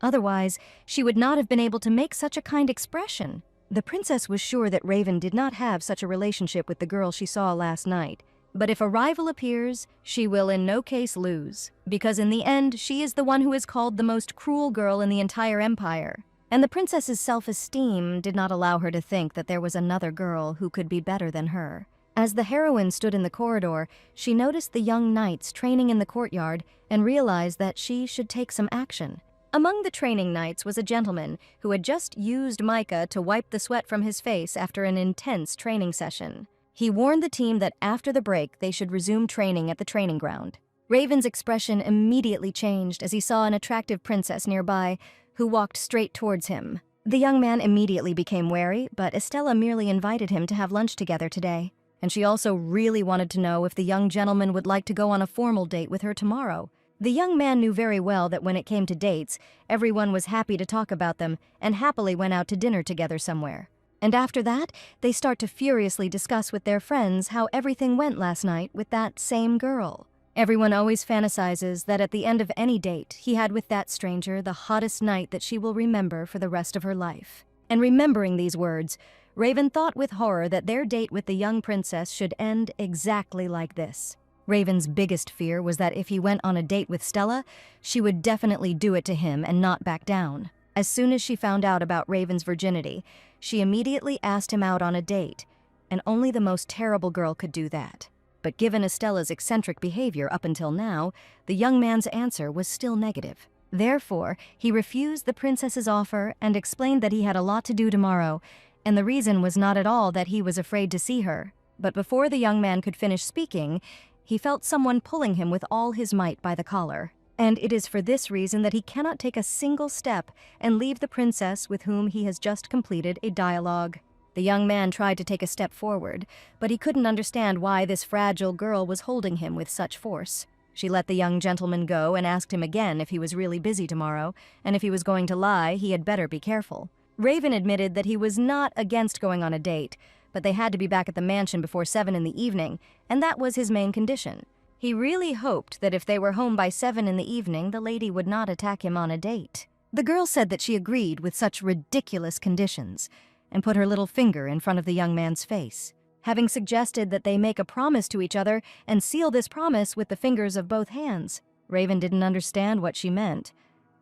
A: Otherwise, she would not have been able to make such a kind expression. The princess was sure that Raven did not have such a relationship with the girl she saw last night. But if a rival appears, she will in no case lose, because in the end, she is the one who is called the most cruel girl in the entire empire. and the princess's self-esteem did not allow her to think that there was another girl who could be better than her. As the heroine stood in the corridor, she noticed the young knights training in the courtyard and realized that she should take some action. Among the training knights was a gentleman who had just used mica to wipe the sweat from his face after an intense training session. He warned the team that after the break they should resume training at the training ground. Raven's expression immediately changed as he saw an attractive princess nearby who walked straight towards him. The young man immediately became wary, but Estella merely invited him to have lunch together today. And she also really wanted to know if the young gentleman would like to go on a formal date with her tomorrow. The young man knew very well that when it came to dates, everyone was happy to talk about them and happily went out to dinner together somewhere. And after that, they start to furiously discuss with their friends how everything went last night with that same girl. Everyone always fantasizes that at the end of any date he had with that stranger the hottest night that she will remember for the rest of her life. And remembering these words, Raven thought with horror that their date with the young princess should end exactly like this. Raven's biggest fear was that if he went on a date with Stella, she would definitely do it to him and not back down. As soon as she found out about Raven's virginity, she immediately asked him out on a date, and only the most terrible girl could do that. But given Estella's eccentric behavior up until now, the young man's answer was still negative. Therefore, he refused the princess's offer and explained that he had a lot to do tomorrow, and the reason was not at all that he was afraid to see her. But before the young man could finish speaking, he felt someone pulling him with all his might by the collar. And it is for this reason that he cannot take a single step and leave the princess with whom he has just completed a dialogue. The young man tried to take a step forward, but he couldn't understand why this fragile girl was holding him with such force. She let the young gentleman go and asked him again if he was really busy tomorrow, and if he was going to lie, he had better be careful. Raven admitted that he was not against going on a date, but they had to be back at the mansion before 7 in the evening, and that was his main condition. He really hoped that if they were home by 7 in the evening, the lady would not attack him on a date. The girl said that she agreed with such ridiculous conditions, and put her little finger in front of the young man's face, having suggested that they make a promise to each other and seal this promise with the fingers of both hands. Raven didn't understand what she meant,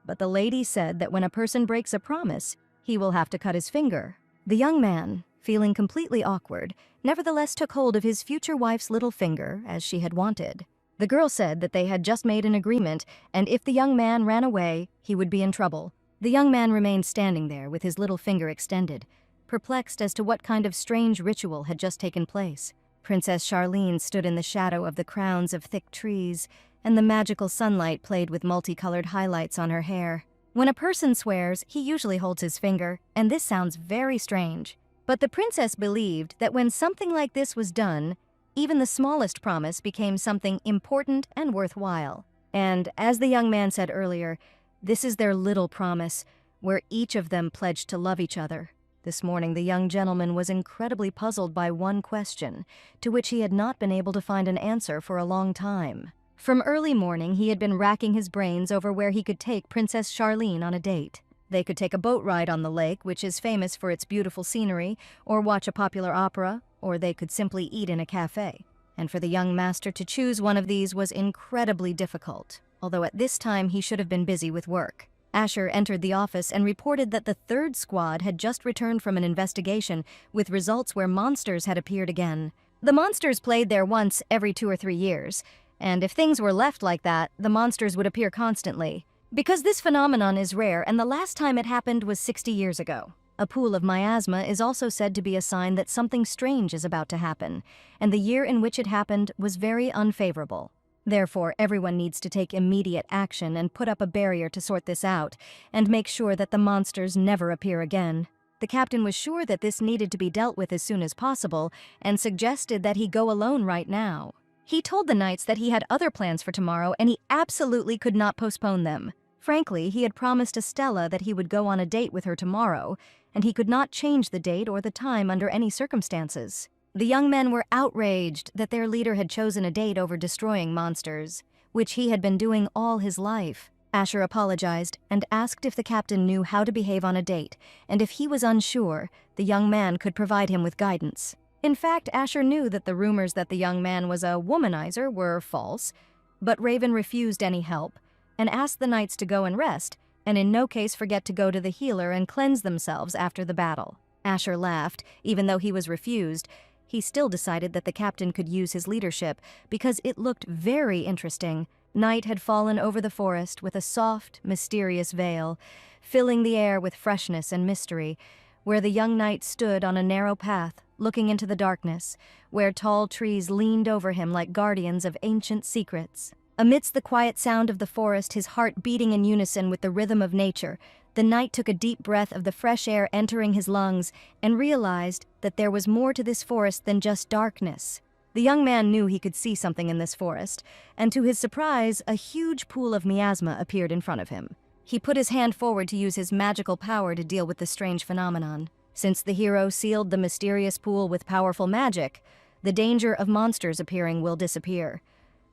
A: but the lady said that when a person breaks a promise, he will have to cut his finger. The young man, feeling completely awkward, nevertheless took hold of his future wife's little finger as she had wanted. The girl said that they had just made an agreement, and if the young man ran away, he would be in trouble. The young man remained standing there with his little finger extended, perplexed as to what kind of strange ritual had just taken place. Princess Charlene stood in the shadow of the crowns of thick trees, and the magical sunlight played with multicolored highlights on her hair. When a person swears, he usually holds his finger, and this sounds very strange. But the princess believed that when something like this was done, even the smallest promise became something important and worthwhile. And, as the young man said earlier, this is their little promise, where each of them pledged to love each other. This morning, the young gentleman was incredibly puzzled by one question, to which he had not been able to find an answer for a long time. From early morning, he had been racking his brains over where he could take Princess Charlene on a date. They could take a boat ride on the lake, which is famous for its beautiful scenery, or watch a popular opera, or they could simply eat in a cafe. And for the young master to choose one of these was incredibly difficult, although at this time he should have been busy with work. Asher entered the office and reported that the third squad had just returned from an investigation with results where monsters had appeared again. The monsters played there once every 2 or 3 years, and if things were left like that, the monsters would appear constantly. Because this phenomenon is rare, and the last time it happened was 60 years ago. A pool of miasma is also said to be a sign that something strange is about to happen, and the year in which it happened was very unfavorable. Therefore, everyone needs to take immediate action and put up a barrier to sort this out, and make sure that the monsters never appear again. The captain was sure that this needed to be dealt with as soon as possible, and suggested that he go alone right now. He told the knights that he had other plans for tomorrow, and he absolutely could not postpone them. Frankly, he had promised Estella that he would go on a date with her tomorrow, and he could not change the date or the time under any circumstances. The young men were outraged that their leader had chosen a date over destroying monsters, which he had been doing all his life. Asher apologized and asked if the captain knew how to behave on a date, and if he was unsure, the young man could provide him with guidance. In fact, Asher knew that the rumors that the young man was a womanizer were false, but Raven refused any help and asked the knights to go and rest and in no case forget to go to the healer and cleanse themselves after the battle. Asher laughed, even though he was refused. He still decided that the captain could use his leadership because it looked very interesting. Night had fallen over the forest with a soft, mysterious veil, filling the air with freshness and mystery, where the young knight stood on a narrow path, looking into the darkness, where tall trees leaned over him like guardians of ancient secrets. Amidst the quiet sound of the forest, his heart beating in unison with the rhythm of nature, the knight took a deep breath of the fresh air entering his lungs and realized that there was more to this forest than just darkness. The young man knew he could see something in this forest, and to his surprise, a huge pool of miasma appeared in front of him. He put his hand forward to use his magical power to deal with the strange phenomenon. Since the hero sealed the mysterious pool with powerful magic, the danger of monsters appearing will disappear.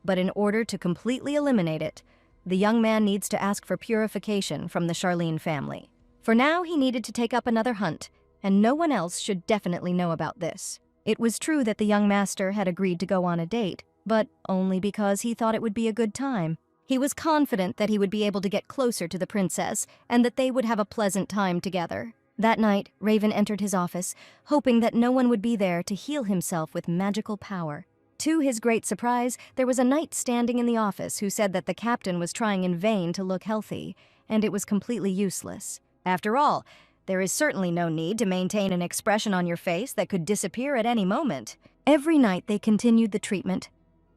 A: But in order to completely eliminate it, the young man needs to ask for purification from the Charlene family. For now, he needed to take up another hunt, and no one else should definitely know about this. It was true that the young master had agreed to go on a date, but only because he thought it would be a good time. He was confident that he would be able to get closer to the princess and that they would have a pleasant time together. That night, Raven entered his office, hoping that no one would be there to heal himself with magical power. To his great surprise, there was a knight standing in the office who said that the captain was trying in vain to look healthy, and it was completely useless. After all, there is certainly no need to maintain an expression on your face that could disappear at any moment. Every night they continued the treatment,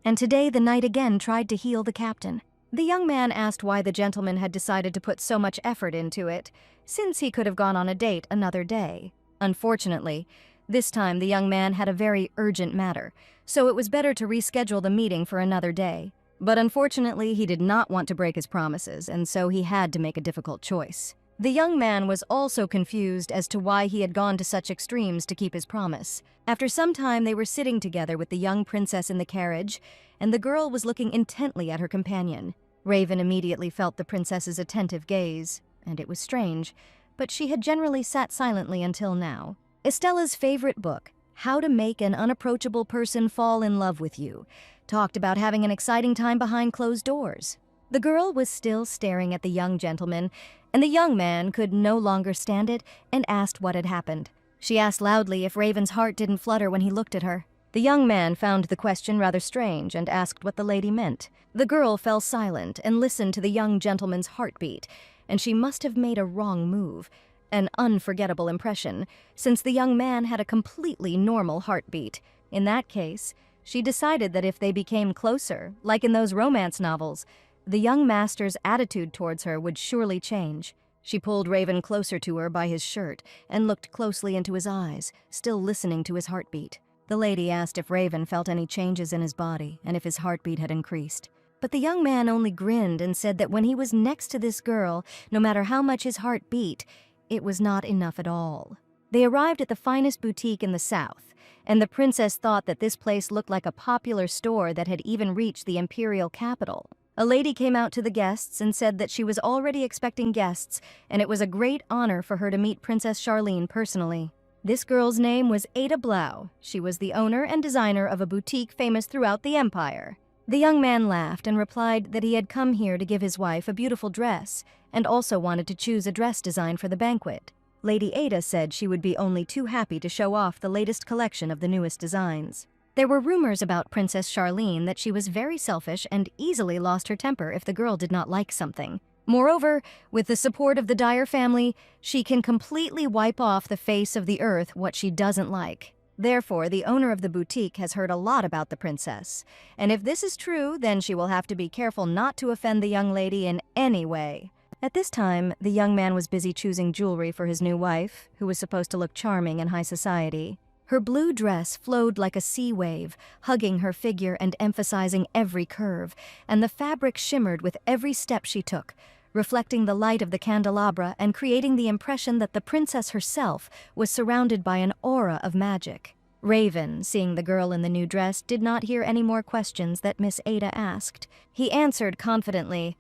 A: and today the knight again tried to heal the captain. The young man asked why the gentleman had decided to put so much effort into it, since he could have gone on a date another day. Unfortunately, this time the young man had a very urgent matter, so it was better to reschedule the meeting for another day. But unfortunately, he did not want to break his promises, and so he had to make a difficult choice. The young man was also confused as to why he had gone to such extremes to keep his promise. After some time, they were sitting together with the young princess in the carriage, and the girl was looking intently at her companion. Raven immediately felt the princess's attentive gaze, and it was strange, but she had generally sat silently until now. Estella's favorite book, How to Make an Unapproachable Person Fall in Love with You, talked about having an exciting time behind closed doors. The girl was still staring at the young gentleman, and the young man could no longer stand it and asked what had happened. She asked loudly if Raven's heart didn't flutter when he looked at her. The young man found the question rather strange and asked what the lady meant. The girl fell silent and listened to the young gentleman's heartbeat, and she must have made a wrong move, an unforgettable impression, since the young man had a completely normal heartbeat. In that case, she decided that if they became closer, like in those romance novels, the young master's attitude towards her would surely change. She pulled Raven closer to her by his shirt and looked closely into his eyes, still listening to his heartbeat. The lady asked if Raven felt any changes in his body and if his heartbeat had increased. But the young man only grinned and said that when he was next to this girl, no matter how much his heart beat, it was not enough at all. They arrived at the finest boutique in the South, and the princess thought that this place looked like a popular store that had even reached the imperial capital. A lady came out to the guests and said that she was already expecting guests, and it was a great honor for her to meet Princess Charlene personally. This girl's name was Ada Blau. She was the owner and designer of a boutique famous throughout the empire. The young man laughed and replied that he had come here to give his wife a beautiful dress, and also wanted to choose a dress design for the banquet. Lady Ada said she would be only too happy to show off the latest collection of the newest designs. There were rumors about Princess Charlene that she was very selfish and easily lost her temper if the girl did not like something. Moreover, with the support of the Dyer family, she can completely wipe off the face of the earth what she doesn't like. Therefore, the owner of the boutique has heard a lot about the princess, and if this is true, then she will have to be careful not to offend the young lady in any way. At this time, the young man was busy choosing jewelry for his new wife, who was supposed to look charming in high society. Her blue dress flowed like a sea wave, hugging her figure and emphasizing every curve, and the fabric shimmered with every step she took, reflecting the light of the candelabra and creating the impression that the princess herself was surrounded by an aura of magic. Raven, seeing the girl in the new dress, did not hear any more questions that Miss Ada asked. He answered confidently,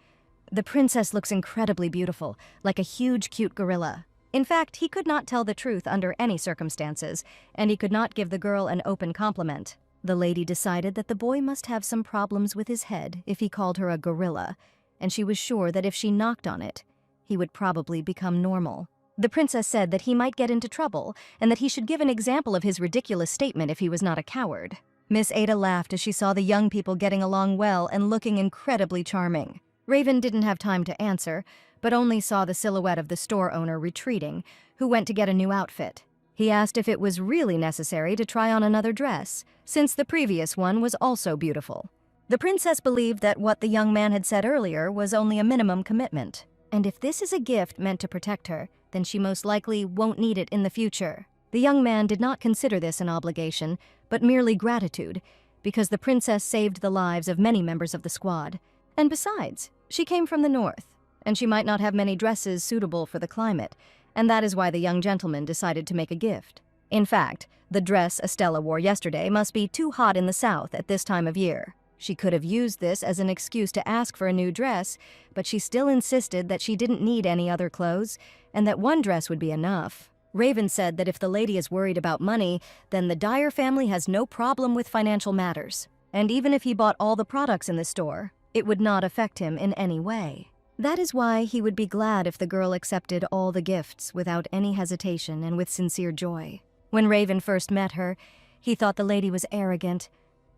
A: "The princess looks incredibly beautiful, like a huge, cute gorilla." In fact, he could not tell the truth under any circumstances, and he could not give the girl an open compliment. The lady decided that the boy must have some problems with his head if he called her a gorilla, and she was sure that if she knocked on it, he would probably become normal. The princess said that he might get into trouble and that he should give an example of his ridiculous statement if he was not a coward. Miss Ada laughed as she saw the young people getting along well and looking incredibly charming. Raven didn't have time to answer, but only saw the silhouette of the store owner retreating, who went to get a new outfit. He asked if it was really necessary to try on another dress, since the previous one was also beautiful. The princess believed that what the young man had said earlier was only a minimum commitment, and if this is a gift meant to protect her, then she most likely won't need it in the future. The young man did not consider this an obligation, but merely gratitude, because the princess saved the lives of many members of the squad. And besides, she came from the north, and she might not have many dresses suitable for the climate, and that is why the young gentleman decided to make a gift. In fact, the dress Estella wore yesterday must be too hot in the south at this time of year. She could have used this as an excuse to ask for a new dress, but she still insisted that she didn't need any other clothes, and that one dress would be enough. Raven said that if the lady is worried about money, then the Dyer family has no problem with financial matters. And even if he bought all the products in the store, it would not affect him in any way. That is why he would be glad if the girl accepted all the gifts without any hesitation and with sincere joy. When Raven first met her, he thought the lady was arrogant,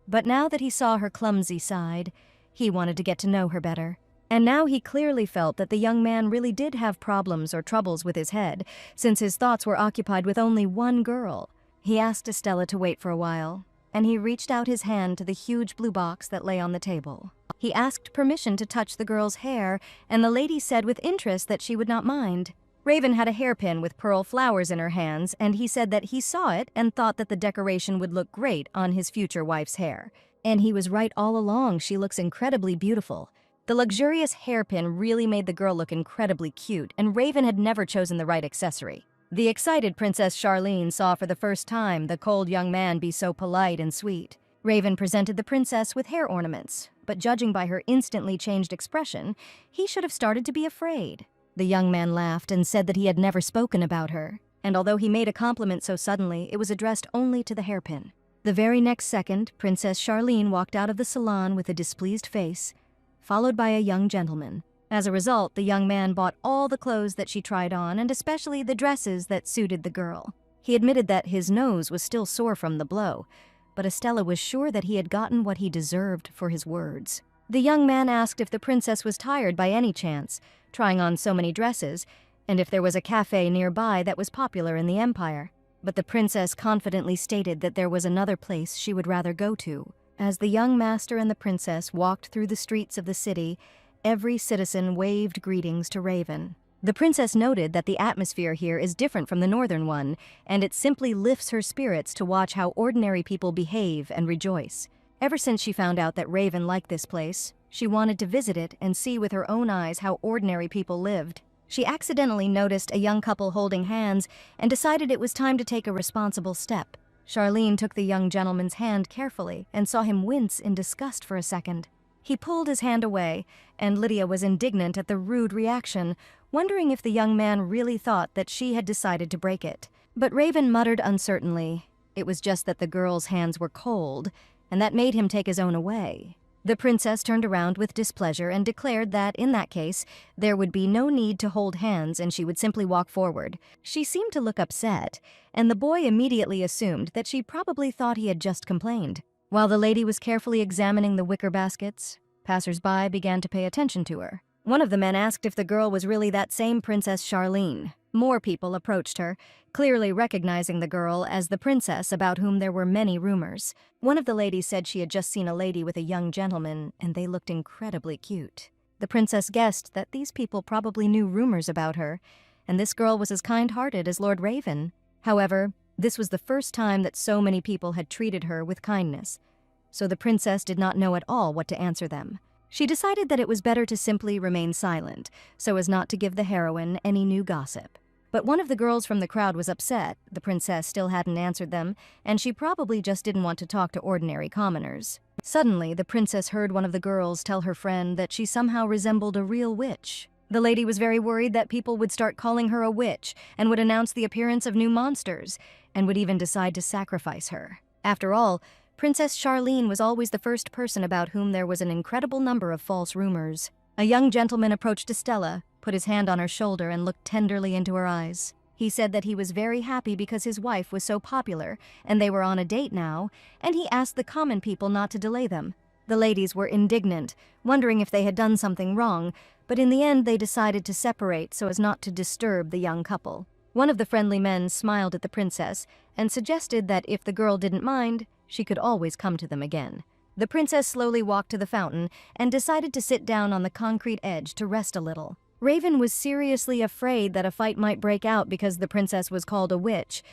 A: but now that he saw her clumsy side, he wanted to get to know her better. And now he clearly felt that the young man really did have problems or troubles with his head, since his thoughts were occupied with only one girl. He asked Estella to wait for a while, and he reached out his hand to the huge blue box that lay on the table. He asked permission to touch the girl's hair, and the lady said with interest that she would not mind. Raven had a hairpin with pearl flowers in her hands, and he said that he saw it and thought that the decoration would look great on his future wife's hair. And he was right all along. She looks incredibly beautiful. The luxurious hairpin really made the girl look incredibly cute, and Raven had never chosen the right accessory. The excited Princess Charlene saw for the first time the cold young man be so polite and sweet. Raven presented the princess with hair ornaments, but judging by her instantly changed expression, he should have started to be afraid. The young man laughed and said that he had never spoken about her, and although he made a compliment so suddenly, it was addressed only to the hairpin. The very next second, Princess Charlene walked out of the salon with a displeased face, followed by a young gentleman. As a result, the young man bought all the clothes that she tried on, and especially the dresses that suited the girl. He admitted that his nose was still sore from the blow, but Estella was sure that he had gotten what he deserved for his words. The young man asked if the princess was tired by any chance, trying on so many dresses, and if there was a cafe nearby that was popular in the empire. But the princess confidently stated that there was another place she would rather go to. As the young master and the princess walked through the streets of the city, every citizen waved greetings to Raven. The princess noted that the atmosphere here is different from the northern one, and it simply lifts her spirits to watch how ordinary people behave and rejoice. Ever since she found out that Raven liked this place, she wanted to visit it and see with her own eyes how ordinary people lived. She accidentally noticed a young couple holding hands and decided it was time to take a responsible step. Charlene took the young gentleman's hand carefully and saw him wince in disgust for a second. He pulled his hand away, and Lydia was indignant at the rude reaction, wondering if the young man really thought that she had decided to break it. But Raven muttered uncertainly. It was just that the girl's hands were cold, and that made him take his own away. The princess turned around with displeasure and declared that, in that case, there would be no need to hold hands and she would simply walk forward. She seemed to look upset, and the boy immediately assumed that she probably thought he had just complained. While the lady was carefully examining the wicker baskets, passers-by began to pay attention to her. One of the men asked if the girl was really that same Princess Charlene. More people approached her, clearly recognizing the girl as the princess about whom there were many rumors. One of the ladies said she had just seen a lady with a young gentleman, and they looked incredibly cute. The princess guessed that these people probably knew rumors about her, and this girl was as kind-hearted as Lord Raven. However, this was the first time that so many people had treated her with kindness, so the princess did not know at all what to answer them. She decided that it was better to simply remain silent, so as not to give the heroine any new gossip. But one of the girls from the crowd was upset. The princess still hadn't answered them, and she probably just didn't want to talk to ordinary commoners. Suddenly, the princess heard one of the girls tell her friend that she somehow resembled a real witch. The lady was very worried that people would start calling her a witch and would announce the appearance of new monsters, and would even decide to sacrifice her. After all, Princess Charlene was always the first person about whom there was an incredible number of false rumors. A young gentleman approached Estella, put his hand on her shoulder, and looked tenderly into her eyes. He said that he was very happy because his wife was so popular, and they were on a date now, and he asked the common people not to delay them. The ladies were indignant, wondering if they had done something wrong, but in the end they decided to separate so as not to disturb the young couple. One of the friendly men smiled at the princess and suggested that if the girl didn't mind, she could always come to them again. The princess slowly walked to the fountain and decided to sit down on the concrete edge to rest a little. Raven was seriously afraid that a fight might break out because the princess was called a witch,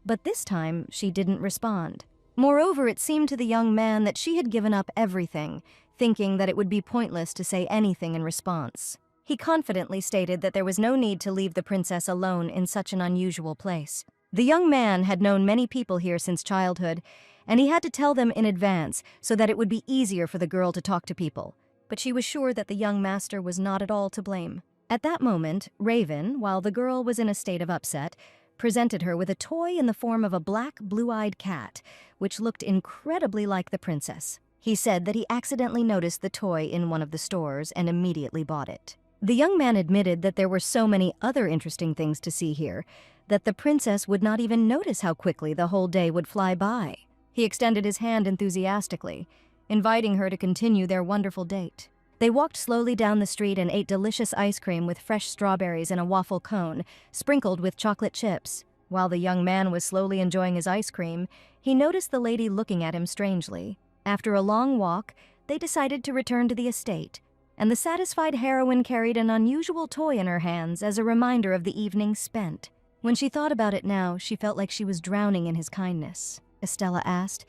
A: but this time she didn't respond. Moreover, it seemed to the young man that she had given up everything, thinking that it would be pointless to say anything in response. He confidently stated that there was no need to leave the princess alone in such an unusual place. The young man had known many people here since childhood, and he had to tell them in advance so that it would be easier for the girl to talk to people. But she was sure that the young master was not at all to blame. At that moment, Raven, while the girl was in a state of upset, presented her with a toy in the form of a black, blue-eyed cat, which looked incredibly like the princess. He said that he accidentally noticed the toy in one of the stores and immediately bought it. The young man admitted that there were so many other interesting things to see here that the princess would not even notice how quickly the whole day would fly by. He extended his hand enthusiastically, inviting her to continue their wonderful date. They walked slowly down the street and ate delicious ice cream with fresh strawberries in a waffle cone, sprinkled with chocolate chips. While the young man was slowly enjoying his ice cream, he noticed the lady looking at him strangely. After a long walk, they decided to return to the estate, and the satisfied heroine carried an unusual toy in her hands as a reminder of the evening spent. When she thought about it now, she felt like she was drowning in his kindness. Estella asked.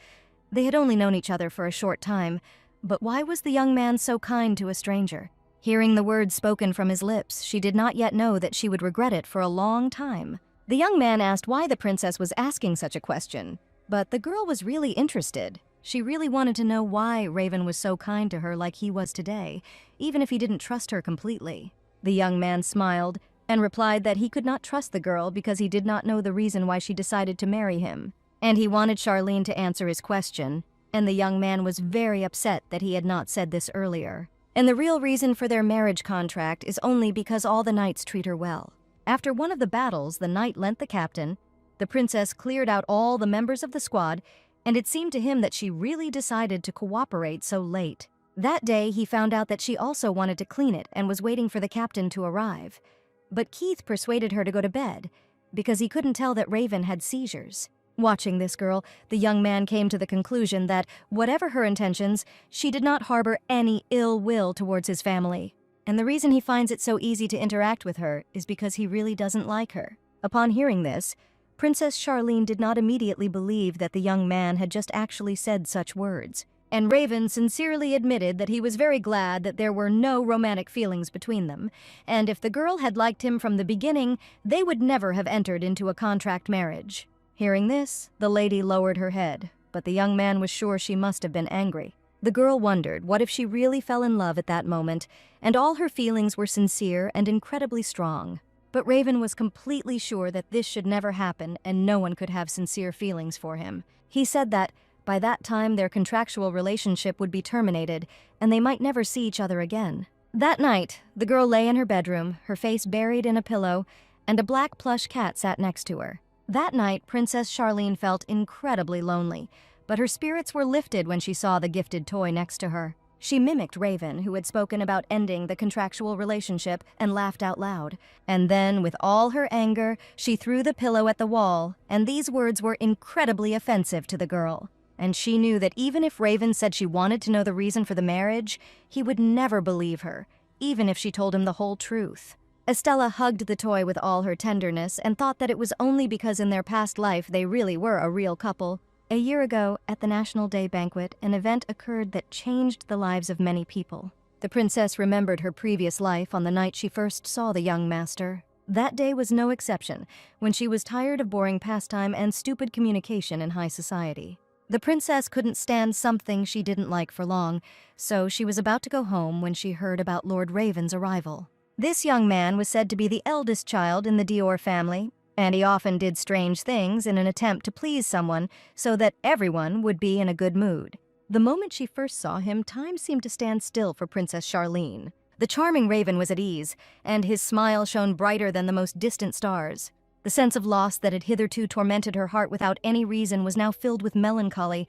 A: They had only known each other for a short time, but why was the young man so kind to a stranger? Hearing the words spoken from his lips, she did not yet know that she would regret it for a long time. The young man asked why the princess was asking such a question, but the girl was really interested. She really wanted to know why Raven was so kind to her like he was today, even if he didn't trust her completely. The young man smiled and replied that he could not trust the girl because he did not know the reason why she decided to marry him. And he wanted Charlene to answer his question, and the young man was very upset that he had not said this earlier. And the real reason for their marriage contract is only because all the knights treat her well. After one of the battles the knight lent the captain, the princess cleared out all the members of the squad, and it seemed to him that she really decided to cooperate so late. That day, he found out that she also wanted to clean it and was waiting for the captain to arrive. But Keith persuaded her to go to bed because he couldn't tell that Raven had seizures. Watching this girl, the young man came to the conclusion that, whatever her intentions, she did not harbor any ill will towards his family. And the reason he finds it so easy to interact with her is because he really doesn't like her. Upon hearing this, Princess Charlene did not immediately believe that the young man had just actually said such words. And Raven sincerely admitted that he was very glad that there were no romantic feelings between them, and if the girl had liked him from the beginning, they would never have entered into a contract marriage. Hearing this, the lady lowered her head, but the young man was sure she must have been angry. The girl wondered what if she really fell in love at that moment, and all her feelings were sincere and incredibly strong. But Raven was completely sure that this should never happen and no one could have sincere feelings for him. He said that, by that time, their contractual relationship would be terminated, and they might never see each other again. That night, the girl lay in her bedroom, her face buried in a pillow, and a black plush cat sat next to her. That night, Princess Charlene felt incredibly lonely, but her spirits were lifted when she saw the gifted toy next to her. She mimicked Raven, who had spoken about ending the contractual relationship, and laughed out loud. And then, with all her anger, she threw the pillow at the wall, and these words were incredibly offensive to the girl. And she knew that even if Raven said she wanted to know the reason for the marriage, he would never believe her, even if she told him the whole truth. Estella hugged the toy with all her tenderness and thought that it was only because in their past life they really were a real couple. A year ago, at the National Day banquet, an event occurred that changed the lives of many people. The princess remembered her previous life on the night she first saw the young master. That day was no exception, when she was tired of boring pastime and stupid communication in high society. The princess couldn't stand something she didn't like for long, so she was about to go home when she heard about Lord Raven's arrival. This young man was said to be the eldest child in the Dior family, and he often did strange things in an attempt to please someone so that everyone would be in a good mood. The moment she first saw him, time seemed to stand still for Princess Charlene. The charming Raven was at ease, and his smile shone brighter than the most distant stars. The sense of loss that had hitherto tormented her heart without any reason was now filled with melancholy,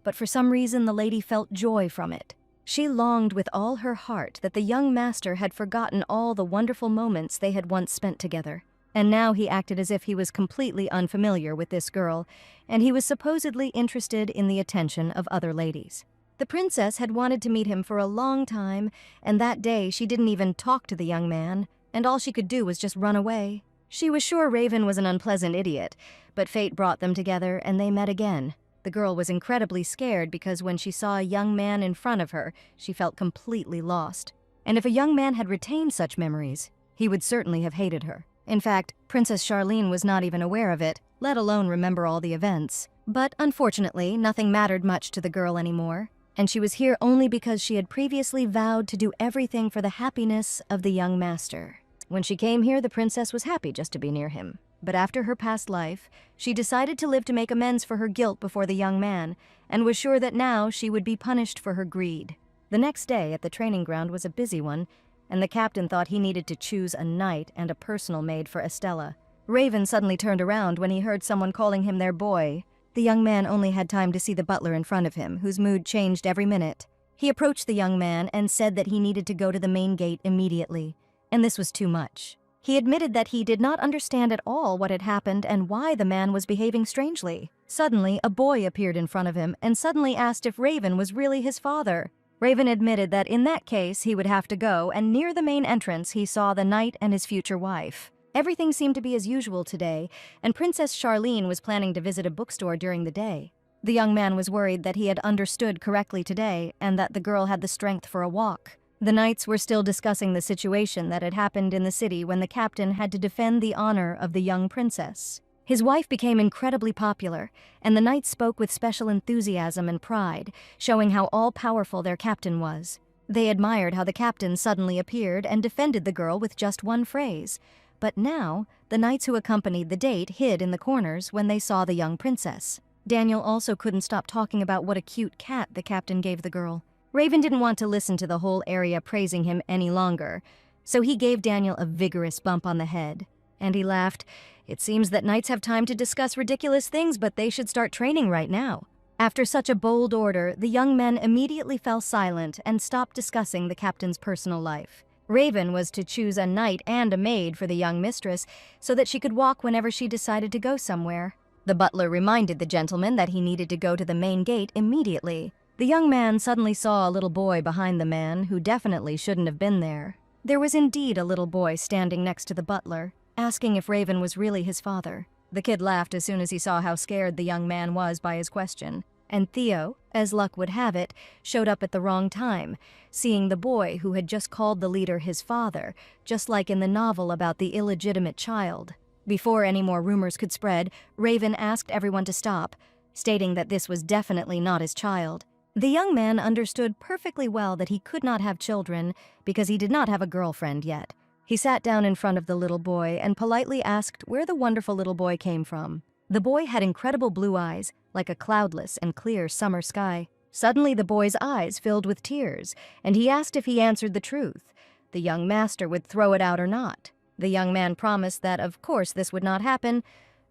A: but for some reason the lady felt joy from it. She longed with all her heart that the young master had forgotten all the wonderful moments they had once spent together. And now he acted as if he was completely unfamiliar with this girl, and he was supposedly interested in the attention of other ladies. The princess had wanted to meet him for a long time, and that day she didn't even talk to the young man, and all she could do was just run away. She was sure Raven was an unpleasant idiot, but fate brought them together and they met again. The girl was incredibly scared because when she saw a young man in front of her, she felt completely lost. And if a young man had retained such memories, he would certainly have hated her. In fact, Princess Charlene was not even aware of it, let alone remember all the events. But unfortunately, nothing mattered much to the girl anymore, and she was here only because she had previously vowed to do everything for the happiness of the young master. When she came here, the princess was happy just to be near him. But after her past life, she decided to live to make amends for her guilt before the young man, and was sure that now she would be punished for her greed. The next day at the training ground was a busy one, and the captain thought he needed to choose a knight and a personal maid for Estella. Raven suddenly turned around when he heard someone calling him their boy. The young man only had time to see the butler in front of him, whose mood changed every minute. He approached the young man and said that he needed to go to the main gate immediately, and this was too much. He admitted that he did not understand at all what had happened and why the man was behaving strangely. Suddenly, a boy appeared in front of him and suddenly asked if Raven was really his father. Raven admitted that in that case he would have to go, and near the main entrance he saw the knight and his future wife. Everything seemed to be as usual today, and Princess Charlene was planning to visit a bookstore during the day. The young man was worried that he had understood correctly today and that the girl had the strength for a walk. The knights were still discussing the situation that had happened in the city when the captain had to defend the honor of the young princess. His wife became incredibly popular, and the knights spoke with special enthusiasm and pride, showing how all-powerful their captain was. They admired how the captain suddenly appeared and defended the girl with just one phrase. But now, the knights who accompanied the date hid in the corners when they saw the young princess. Daniel also couldn't stop talking about what a cute cat the captain gave the girl. Raven didn't want to listen to the whole area praising him any longer, so he gave Daniel a vigorous bump on the head. And he laughed. It seems that knights have time to discuss ridiculous things, but they should start training right now. After such a bold order, the young men immediately fell silent and stopped discussing the captain's personal life. Raven was to choose a knight and a maid for the young mistress so that she could walk whenever she decided to go somewhere. The butler reminded the gentleman that he needed to go to the main gate immediately. The young man suddenly saw a little boy behind the man who definitely shouldn't have been there. There was indeed a little boy standing next to the butler, asking if Raven was really his father. The kid laughed as soon as he saw how scared the young man was by his question. And Theo, as luck would have it, showed up at the wrong time, seeing the boy who had just called the leader his father, just like in the novel about the illegitimate child. Before any more rumors could spread, Raven asked everyone to stop, stating that this was definitely not his child. The young man understood perfectly well that he could not have children because he did not have a girlfriend yet. He sat down in front of the little boy and politely asked where the wonderful little boy came from. The boy had incredible blue eyes, like a cloudless and clear summer sky. Suddenly the boy's eyes filled with tears, and he asked if he answered the truth. The young master would throw it out or not. The young man promised that of course this would not happen,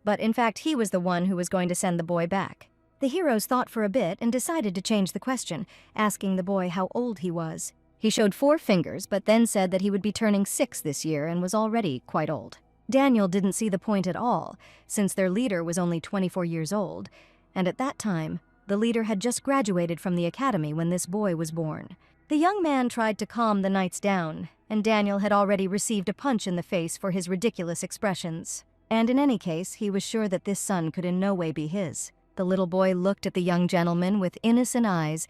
A: but in fact he was the one who was going to send the boy back. The heroes thought for a bit and decided to change the question, asking the boy how old he was. He showed 4 fingers, but then said that he would be turning 6 this year and was already quite old. Daniel didn't see the point at all, since their leader was only 24 years old, and at that time, the leader had just graduated from the academy when this boy was born. The young man tried to calm the knights down, and Daniel had already received a punch in the face for his ridiculous expressions. And in any case, he was sure that this son could in no way be his. The little boy looked at the young gentleman with innocent eyes,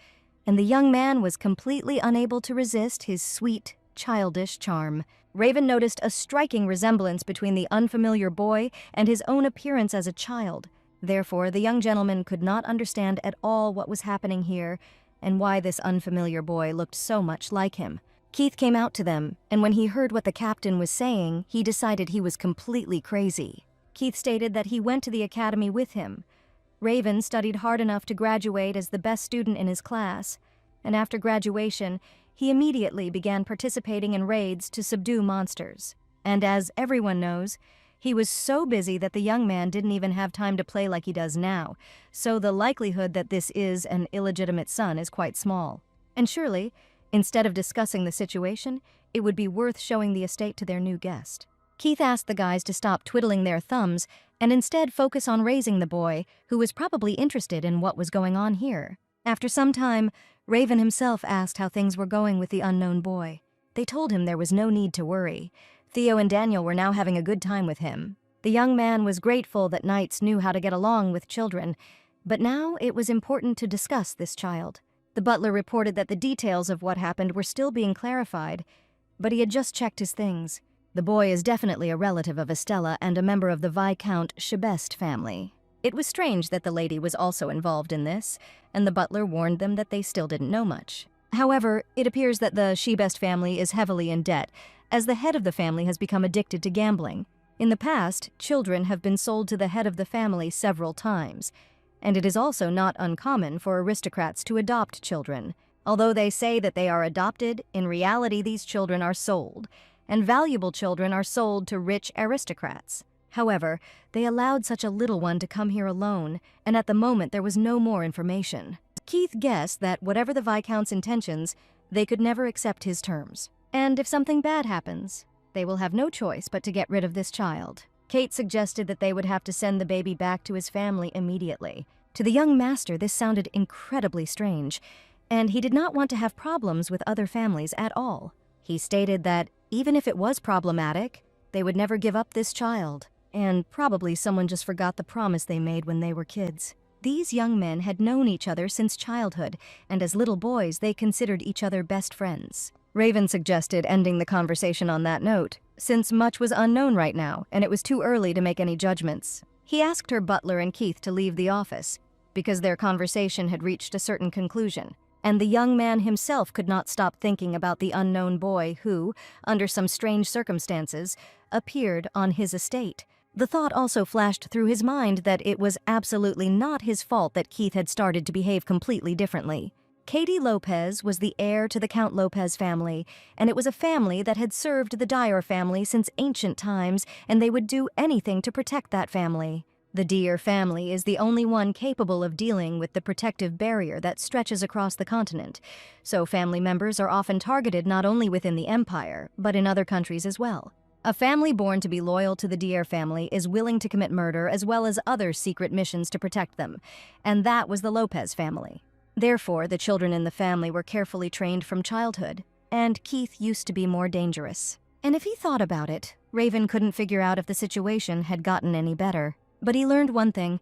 A: and the young man was completely unable to resist his sweet, childish charm. Raven noticed a striking resemblance between the unfamiliar boy and his own appearance as a child. Therefore, the young gentleman could not understand at all what was happening here and why this unfamiliar boy looked so much like him. Keith came out to them, and when he heard what the captain was saying, he decided he was completely crazy. Keith stated that he went to the academy with him. Raven studied hard enough to graduate as the best student in his class, and after graduation, he immediately began participating in raids to subdue monsters. And as everyone knows, he was so busy that the young man didn't even have time to play like he does now, so the likelihood that this is an illegitimate son is quite small. And surely, instead of discussing the situation, it would be worth showing the estate to their new guest. Keith asked the guys to stop twiddling their thumbs and instead focus on raising the boy, who was probably interested in what was going on here. After some time, Raven himself asked how things were going with the unknown boy. They told him there was no need to worry. Theo and Daniel were now having a good time with him. The young man was grateful that knights knew how to get along with children, but now it was important to discuss this child. The butler reported that the details of what happened were still being clarified, but he had just checked his things. The boy is definitely a relative of Estella and a member of the Viscount Chebest family. It was strange that the lady was also involved in this, and the butler warned them that they still didn't know much. However, it appears that the Chebest family is heavily in debt, as the head of the family has become addicted to gambling. In the past, children have been sold to the head of the family several times, and it is also not uncommon for aristocrats to adopt children. Although they say that they are adopted, in reality these children are sold, and valuable children are sold to rich aristocrats. However, they allowed such a little one to come here alone, and at the moment there was no more information. Keith guessed that whatever the Viscount's intentions, they could never accept his terms. And if something bad happens, they will have no choice but to get rid of this child. Kate suggested that they would have to send the baby back to his family immediately. To the young master, this sounded incredibly strange, and he did not want to have problems with other families at all. He stated that even if it was problematic, they would never give up this child, and probably someone just forgot the promise they made when they were kids. These young men had known each other since childhood, and as little boys they considered each other best friends. Raven suggested ending the conversation on that note, since much was unknown right now, and it was too early to make any judgments. He asked her butler and Keith to leave the office, because their conversation had reached a certain conclusion, and the young man himself could not stop thinking about the unknown boy who, under some strange circumstances, appeared on his estate. The thought also flashed through his mind that it was absolutely not his fault that Keith had started to behave completely differently. Katie Lopez was the heir to the Count Lopez family, and it was a family that had served the Dyer family since ancient times, and they would do anything to protect that family. The Dyer family is the only one capable of dealing with the protective barrier that stretches across the continent, so family members are often targeted not only within the empire, but in other countries as well. A family born to be loyal to the Dyer family is willing to commit murder as well as other secret missions to protect them, and that was the Lopez family. Therefore, the children in the family were carefully trained from childhood, and Keith used to be more dangerous. And if he thought about it, Raven couldn't figure out if the situation had gotten any better. But he learned one thing: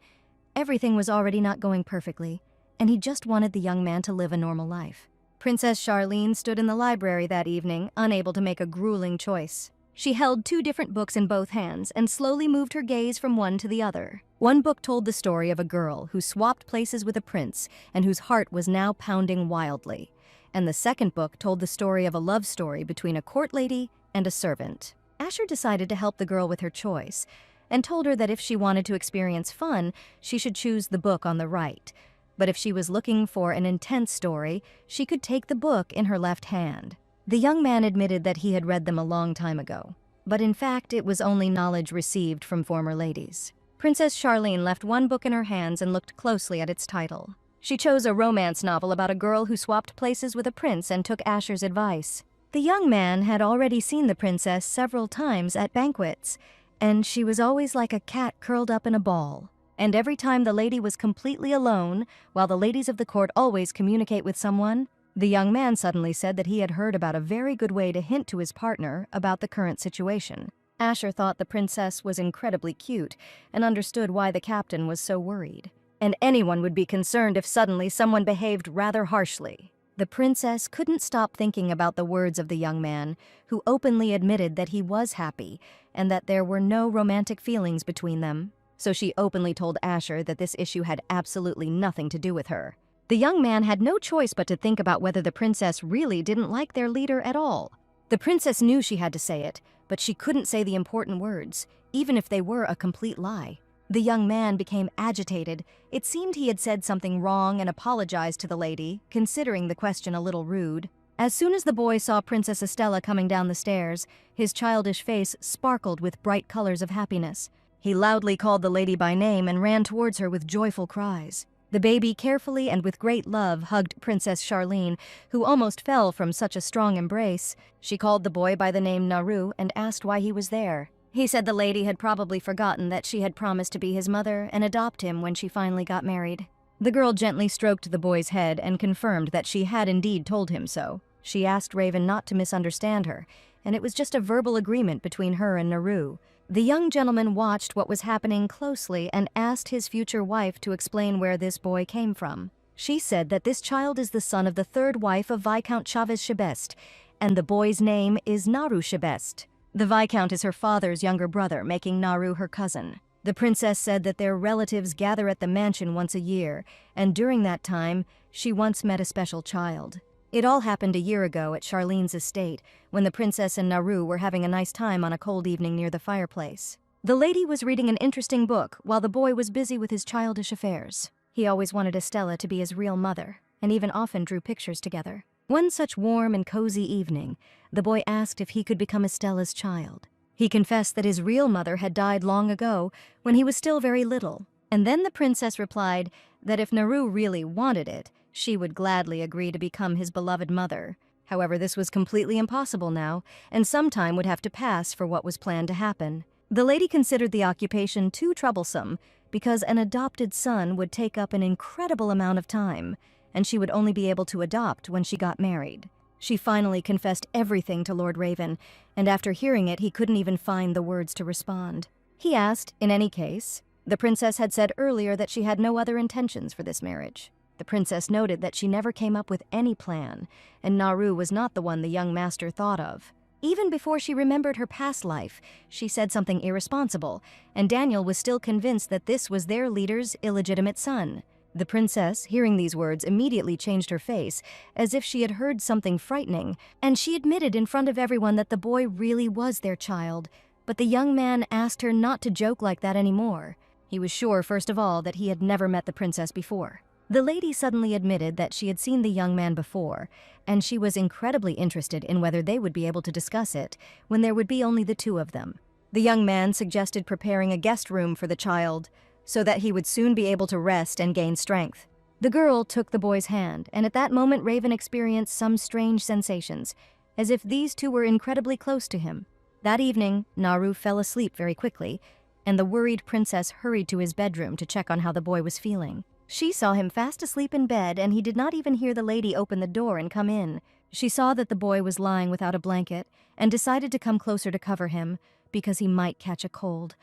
A: everything was already not going perfectly, and he just wanted the young man to live a normal life. Princess Charlene stood in the library that evening, unable to make a grueling choice. She held 2 different books in both hands and slowly moved her gaze from one to the other. One book told the story of a girl who swapped places with a prince and whose heart was now pounding wildly. And the second book told the story of a love story between a court lady and a servant. Asher decided to help the girl with her choice and told her that if she wanted to experience fun, she should choose the book on the right. But if she was looking for an intense story, she could take the book in her left hand. The young man admitted that he had read them a long time ago, but in fact it was only knowledge received from former ladies. Princess Charlene left one book in her hands and looked closely at its title. She chose a romance novel about a girl who swapped places with a prince and took Asher's advice. The young man had already seen the princess several times at banquets, and she was always like a cat curled up in a ball. And every time the lady was completely alone, while the ladies of the court always communicate with someone, the young man suddenly said that he had heard about a very good way to hint to his partner about the current situation. Asher thought the princess was incredibly cute and understood why the captain was so worried. And anyone would be concerned if suddenly someone behaved rather harshly. The princess couldn't stop thinking about the words of the young man, who openly admitted that he was happy and that there were no romantic feelings between them. So she openly told Asher that this issue had absolutely nothing to do with her. The young man had no choice but to think about whether the princess really didn't like their leader at all. The princess knew she had to say it, but she couldn't say the important words, even if they were a complete lie. The young man became agitated. It seemed he had said something wrong and apologized to the lady, considering the question a little rude. As soon as the boy saw Princess Estella coming down the stairs, his childish face sparkled with bright colors of happiness. He loudly called the lady by name and ran towards her with joyful cries. The baby carefully and with great love hugged Princess Charlene, who almost fell from such a strong embrace. She called the boy by the name Naru and asked why he was there. He said the lady had probably forgotten that she had promised to be his mother and adopt him when she finally got married. The girl gently stroked the boy's head and confirmed that she had indeed told him so. She asked Raven not to misunderstand her, and it was just a verbal agreement between her and Naru. The young gentleman watched what was happening closely and asked his future wife to explain where this boy came from. She said that this child is the son of the third wife of Viscount Chavez Chebest, and the boy's name is Naru Chebest. The Viscount is her father's younger brother, making Naru her cousin. The princess said that their relatives gather at the mansion once a year, and during that time, she once met a special child. It all happened a year ago at Charlene's estate, when the princess and Naru were having a nice time on a cold evening near the fireplace. The lady was reading an interesting book while the boy was busy with his childish affairs. He always wanted Estella to be his real mother, and even often drew pictures together. One such warm and cozy evening, the boy asked if he could become Estella's child. He confessed that his real mother had died long ago, when he was still very little, and then the princess replied that if Naru really wanted it, she would gladly agree to become his beloved mother. However, this was completely impossible now, and some time would have to pass for what was planned to happen. The lady considered the occupation too troublesome because an adopted son would take up an incredible amount of time, and she would only be able to adopt when she got married. She finally confessed everything to Lord Raven, and after hearing it, he couldn't even find the words to respond. He asked, in any case, the princess had said earlier that she had no other intentions for this marriage. The princess noted that she never came up with any plan, and Naru was not the one the young master thought of. Even before she remembered her past life, she said something irresponsible, and Daniel was still convinced that this was their leader's illegitimate son. The princess, hearing these words, immediately changed her face, as if she had heard something frightening, and she admitted in front of everyone that the boy really was their child. But the young man asked her not to joke like that anymore. He was sure, first of all, that he had never met the princess before. The lady suddenly admitted that she had seen the young man before, and she was incredibly interested in whether they would be able to discuss it when there would be only the two of them. The young man suggested preparing a guest room for the child so that he would soon be able to rest and gain strength. The girl took the boy's hand, and at that moment Raven experienced some strange sensations, as if these two were incredibly close to him. That evening, Naru fell asleep very quickly, and the worried princess hurried to his bedroom to check on how the boy was feeling. She saw him fast asleep in bed, and he did not even hear the lady open the door and come in. She saw that the boy was lying without a blanket and decided to come closer to cover him because he might catch a cold.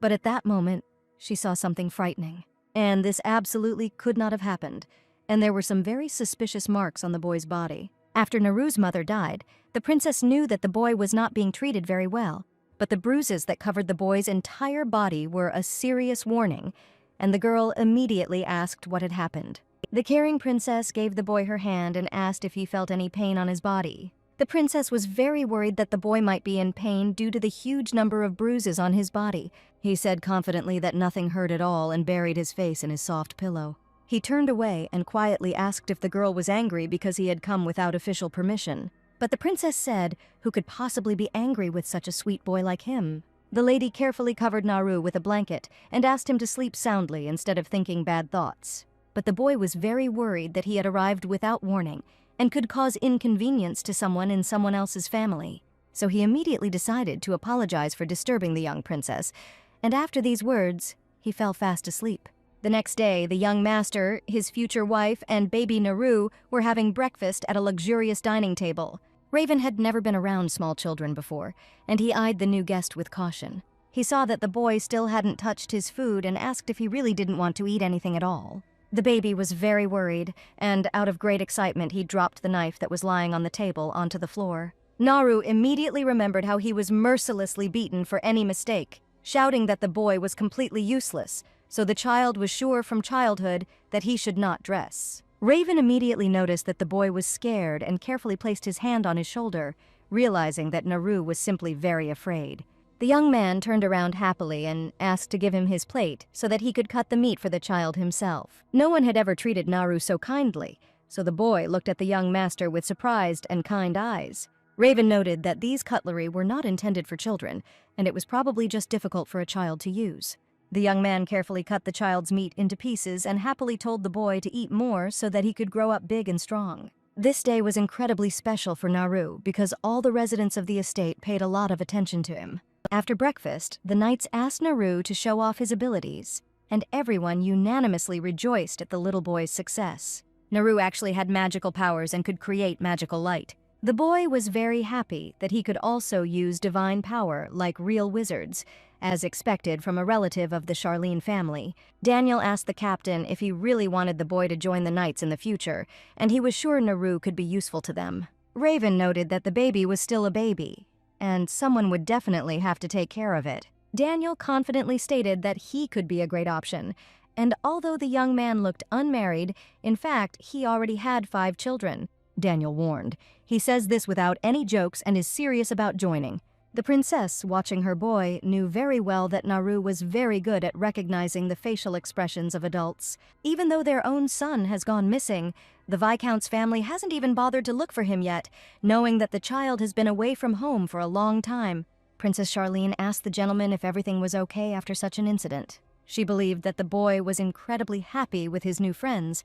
A: But at that moment, she saw something frightening. And this absolutely could not have happened, and there were some very suspicious marks on the boy's body. After Naru's mother died, the princess knew that the boy was not being treated very well, but the bruises that covered the boy's entire body were a serious warning, and the girl immediately asked what had happened. The caring princess gave the boy her hand and asked if he felt any pain on his body. The princess was very worried that the boy might be in pain due to the huge number of bruises on his body. He said confidently that nothing hurt at all and buried his face in his soft pillow. He turned away and quietly asked if the girl was angry because he had come without official permission. But the princess said, who could possibly be angry with such a sweet boy like him? The lady carefully covered Naru with a blanket and asked him to sleep soundly instead of thinking bad thoughts. But the boy was very worried that he had arrived without warning and could cause inconvenience to someone in someone else's family. So he immediately decided to apologize for disturbing the young princess, and after these words, he fell fast asleep. The next day, the young master, his future wife, and baby Naru were having breakfast at a luxurious dining table. Raven had never been around small children before, and he eyed the new guest with caution. He saw that the boy still hadn't touched his food and asked if he really didn't want to eat anything at all. The baby was very worried, and out of great excitement he dropped the knife that was lying on the table onto the floor. Naru immediately remembered how he was mercilessly beaten for any mistake, shouting that the boy was completely useless, so the child was sure from childhood that he should not dress. Raven immediately noticed that the boy was scared and carefully placed his hand on his shoulder, realizing that Naru was simply very afraid. The young man turned around happily and asked to give him his plate so that he could cut the meat for the child himself. No one had ever treated Naru so kindly, so the boy looked at the young master with surprised and kind eyes. Raven noted that these cutlery were not intended for children, and it was probably just difficult for a child to use. The young man carefully cut the child's meat into pieces and happily told the boy to eat more so that he could grow up big and strong. This day was incredibly special for Naru because all the residents of the estate paid a lot of attention to him. After breakfast, the knights asked Naru to show off his abilities, and everyone unanimously rejoiced at the little boy's success. Naru actually had magical powers and could create magical light. The boy was very happy that he could also use divine power like real wizards, as expected from a relative of the Charlene family. Daniel asked the captain if he really wanted the boy to join the knights in the future, and he was sure Naru could be useful to them. Raven noted that the baby was still a baby, and someone would definitely have to take care of it. Daniel confidently stated that he could be a great option, and although the young man looked unmarried, in fact, he already had 5 children. Daniel warned. He says this without any jokes and is serious about joining. The princess, watching her boy, knew very well that Naru was very good at recognizing the facial expressions of adults. Even though their own son has gone missing, the Viscount's family hasn't even bothered to look for him yet, knowing that the child has been away from home for a long time. Princess Charlene asked the gentleman if everything was okay after such an incident. She believed that the boy was incredibly happy with his new friends,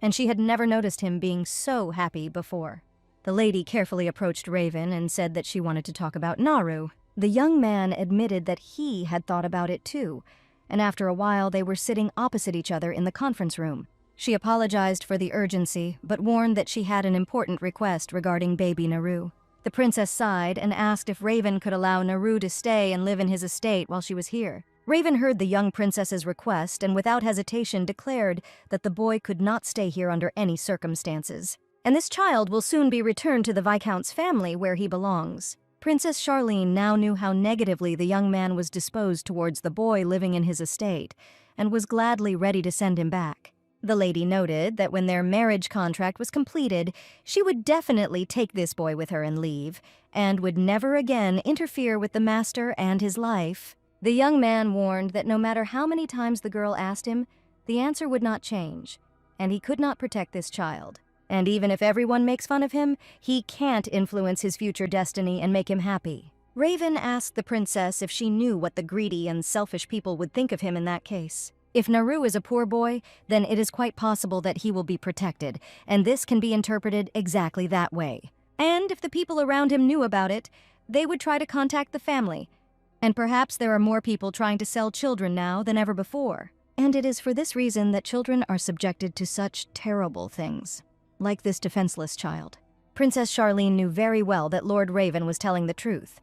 A: and she had never noticed him being so happy before. The lady carefully approached Raven and said that she wanted to talk about Naru. The young man admitted that he had thought about it too, and after a while they were sitting opposite each other in the conference room. She apologized for the urgency, but warned that she had an important request regarding baby Naru. The princess sighed and asked if Raven could allow Naru to stay and live in his estate while she was here. Raven heard the young princess's request and without hesitation declared that the boy could not stay here under any circumstances. And this child will soon be returned to the Viscount's family where he belongs. Princess Charlene now knew how negatively the young man was disposed towards the boy living in his estate, and was gladly ready to send him back. The lady noted that when their marriage contract was completed, she would definitely take this boy with her and leave, and would never again interfere with the master and his life. The young man warned that no matter how many times the girl asked him, the answer would not change, and he could not protect this child. And even if everyone makes fun of him, he can't influence his future destiny and make him happy. Raven asked the princess if she knew what the greedy and selfish people would think of him in that case. If Naru is a poor boy, then it is quite possible that he will be protected, and this can be interpreted exactly that way. And if the people around him knew about it, they would try to contact the family. And perhaps there are more people trying to sell children now than ever before. And it is for this reason that children are subjected to such terrible things, like this defenseless child. Princess Charlene knew very well that Lord Raven was telling the truth,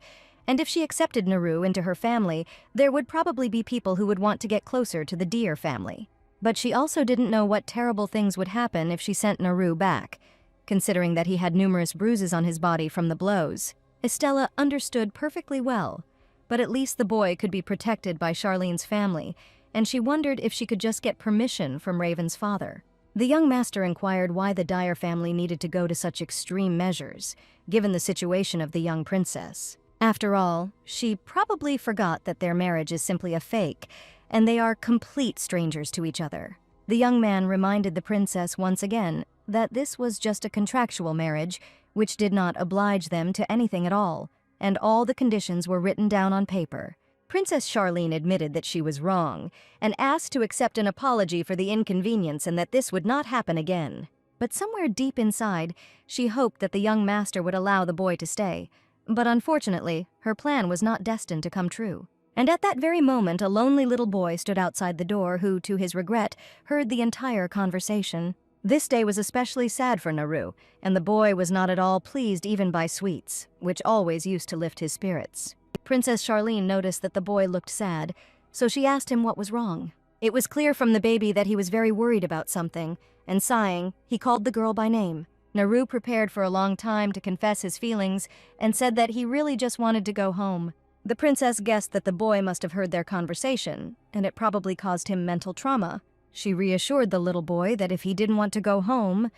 A: and if she accepted Naru into her family, there would probably be people who would want to get closer to the Deer family. But she also didn't know what terrible things would happen if she sent Naru back, considering that he had numerous bruises on his body from the blows. Estella understood perfectly well, but at least the boy could be protected by Charlene's family, and she wondered if she could just get permission from Raven's father. The young master inquired why the Dyer family needed to go to such extreme measures, given the situation of the young princess. After all, she probably forgot that their marriage is simply a fake, and they are complete strangers to each other. The young man reminded the princess once again that this was just a contractual marriage, which did not oblige them to anything at all, and all the conditions were written down on paper. Princess Charlene admitted that she was wrong, and asked to accept an apology for the inconvenience and that this would not happen again. But somewhere deep inside, she hoped that the young master would allow the boy to stay. But unfortunately, her plan was not destined to come true. And at that very moment, a lonely little boy stood outside the door who, to his regret, heard the entire conversation. This day was especially sad for Naru, and the boy was not at all pleased even by sweets, which always used to lift his spirits. Princess Charlene noticed that the boy looked sad, so she asked him what was wrong. It was clear from the baby that he was very worried about something, and sighing, he called the girl by name. Naru prepared for a long time to confess his feelings and said that he really just wanted to go home. The princess guessed that the boy must have heard their conversation, and it probably caused him mental trauma. She reassured the little boy that if he didn't want to go home,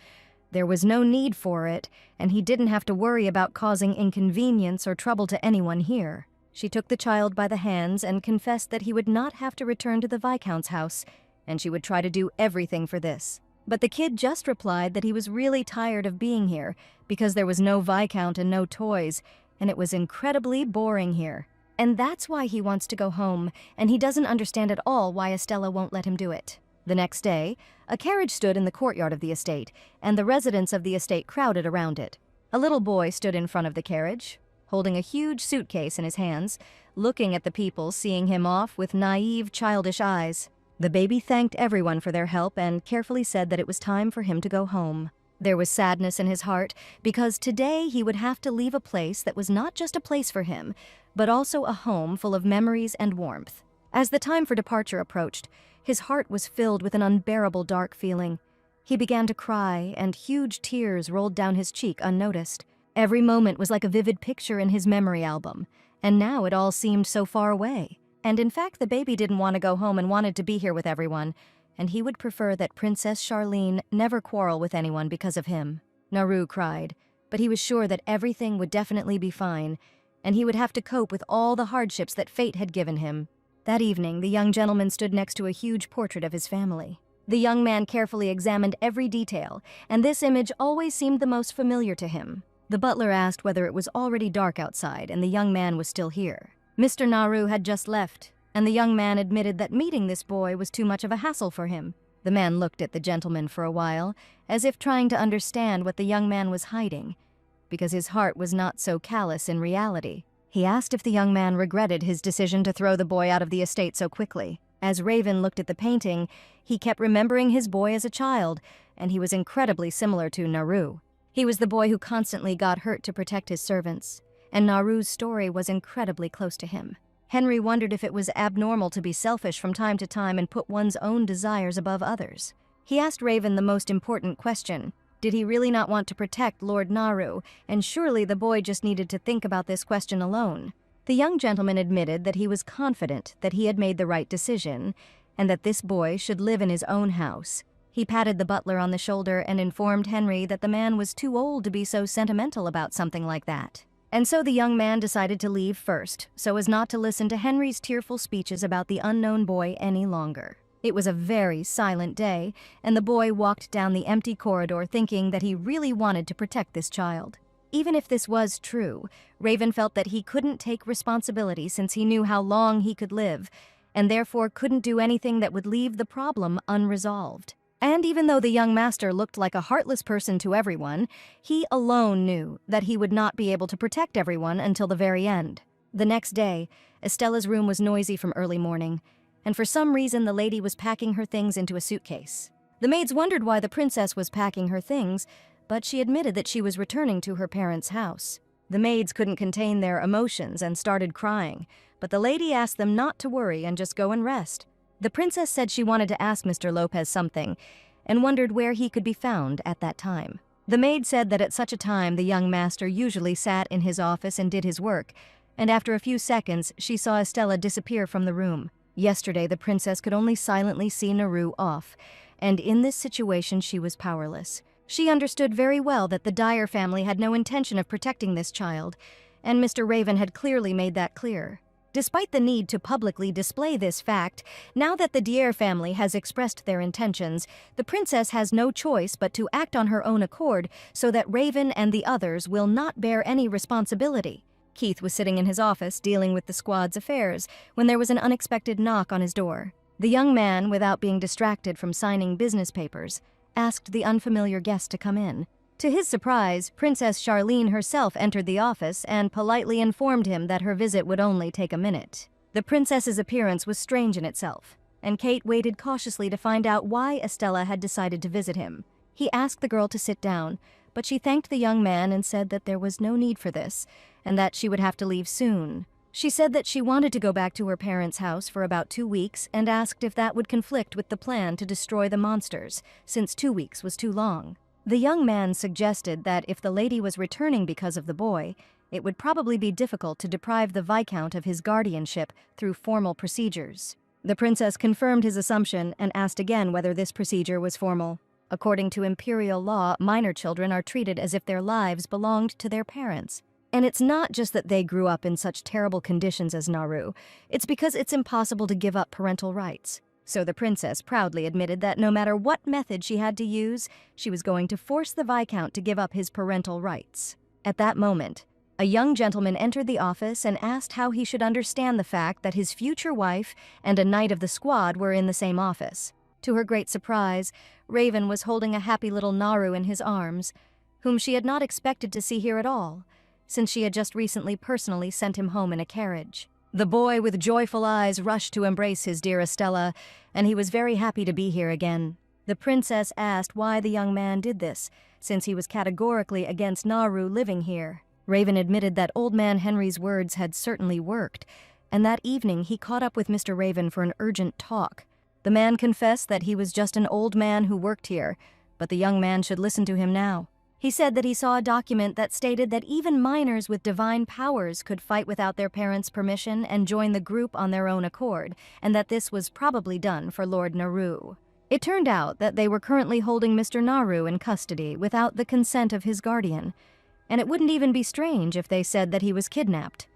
A: there was no need for it, and he didn't have to worry about causing inconvenience or trouble to anyone here. She took the child by the hands and confessed that he would not have to return to the Viscount's house, and she would try to do everything for this. But the kid just replied that he was really tired of being here because there was no Viscount and no toys, and it was incredibly boring here. And that's why he wants to go home, and he doesn't understand at all why Estella won't let him do it. The next day, a carriage stood in the courtyard of the estate, and the residents of the estate crowded around it. A little boy stood in front of the carriage, holding a huge suitcase in his hands, looking at the people seeing him off with naive, childish eyes. The baby thanked everyone for their help and carefully said that it was time for him to go home. There was sadness in his heart because today he would have to leave a place that was not just a place for him, but also a home full of memories and warmth. As the time for departure approached, his heart was filled with an unbearable dark feeling. He began to cry, and huge tears rolled down his cheek unnoticed. Every moment was like a vivid picture in his memory album, and now it all seemed so far away. And in fact, the baby didn't want to go home and wanted to be here with everyone, and he would prefer that Princess Charlene never quarrel with anyone because of him. Naru cried, but he was sure that everything would definitely be fine, and he would have to cope with all the hardships that fate had given him. That evening, the young gentleman stood next to a huge portrait of his family. The young man carefully examined every detail, and this image always seemed the most familiar to him. The butler asked whether it was already dark outside and the young man was still here. Mr. Naru had just left, and the young man admitted that meeting this boy was too much of a hassle for him. The man looked at the gentleman for a while, as if trying to understand what the young man was hiding, because his heart was not so callous in reality. He asked if the young man regretted his decision to throw the boy out of the estate so quickly. As Raven looked at the painting, he kept remembering his boy as a child, and he was incredibly similar to Naru. He was the boy who constantly got hurt to protect his servants, and Naru's story was incredibly close to him. Henry wondered if it was abnormal to be selfish from time to time and put one's own desires above others. He asked Raven the most important question. Did he really not want to protect Lord Naru, and surely the boy just needed to think about this question alone. The young gentleman admitted that he was confident that he had made the right decision, and that this boy should live in his own house. He patted the butler on the shoulder and informed Henry that the man was too old to be so sentimental about something like that. And so the young man decided to leave first, so as not to listen to Henry's tearful speeches about the unknown boy any longer. It was a very silent day, and the boy walked down the empty corridor thinking that he really wanted to protect this child. Even if this was true, Raven felt that he couldn't take responsibility since he knew how long he could live, and therefore couldn't do anything that would leave the problem unresolved. And even though the young master looked like a heartless person to everyone, he alone knew that he would not be able to protect everyone until the very end. The next day, Estella's room was noisy from early morning, and for some reason the lady was packing her things into a suitcase. The maids wondered why the princess was packing her things, but she admitted that she was returning to her parents' house. The maids couldn't contain their emotions and started crying, but the lady asked them not to worry and just go and rest. The princess said she wanted to ask Mr. Lopez something, and wondered where he could be found at that time. The maid said that at such a time the young master usually sat in his office and did his work, and after a few seconds she saw Estella disappear from the room. Yesterday the princess could only silently see Naru off, and in this situation she was powerless. She understood very well that the Dyer family had no intention of protecting this child, and Mr. Raven had clearly made that clear. Despite the need to publicly display this fact, now that the Dyer family has expressed their intentions, the princess has no choice but to act on her own accord so that Raven and the others will not bear any responsibility. Keith was sitting in his office dealing with the squad's affairs when there was an unexpected knock on his door. The young man, without being distracted from signing business papers, asked the unfamiliar guest to come in. To his surprise, Princess Charlene herself entered the office and politely informed him that her visit would only take a minute. The princess's appearance was strange in itself, and Kate waited cautiously to find out why Estella had decided to visit him. He asked the girl to sit down, but she thanked the young man and said that there was no need for this, and that she would have to leave soon. She said that she wanted to go back to her parents' house for about 2 weeks and asked if that would conflict with the plan to destroy the monsters, since 2 weeks was too long. The young man suggested that if the lady was returning because of the boy, it would probably be difficult to deprive the Viscount of his guardianship through formal procedures. The princess confirmed his assumption and asked again whether this procedure was formal. According to imperial law, minor children are treated as if their lives belonged to their parents. And it's not just that they grew up in such terrible conditions as Naru, it's because it's impossible to give up parental rights. So the princess proudly admitted that no matter what method she had to use, she was going to force the Viscount to give up his parental rights. At that moment, a young gentleman entered the office and asked how he should understand the fact that his future wife and a knight of the squad were in the same office. To her great surprise, Raven was holding a happy little Naru in his arms, whom she had not expected to see here at all, since she had just recently personally sent him home in a carriage. The boy with joyful eyes rushed to embrace his dear Estella, and he was very happy to be here again. The princess asked why the young man did this, since he was categorically against Naru living here. Raven admitted that old man Henry's words had certainly worked, and that evening he caught up with Mr. Raven for an urgent talk. The man confessed that he was just an old man who worked here, but the young man should listen to him now. He said that he saw a document that stated that even minors with divine powers could fight without their parents' permission and join the group on their own accord, and that this was probably done for Lord Naru. It turned out that they were currently holding Mr. Naru in custody without the consent of his guardian, and it wouldn't even be strange if they said that he was kidnapped.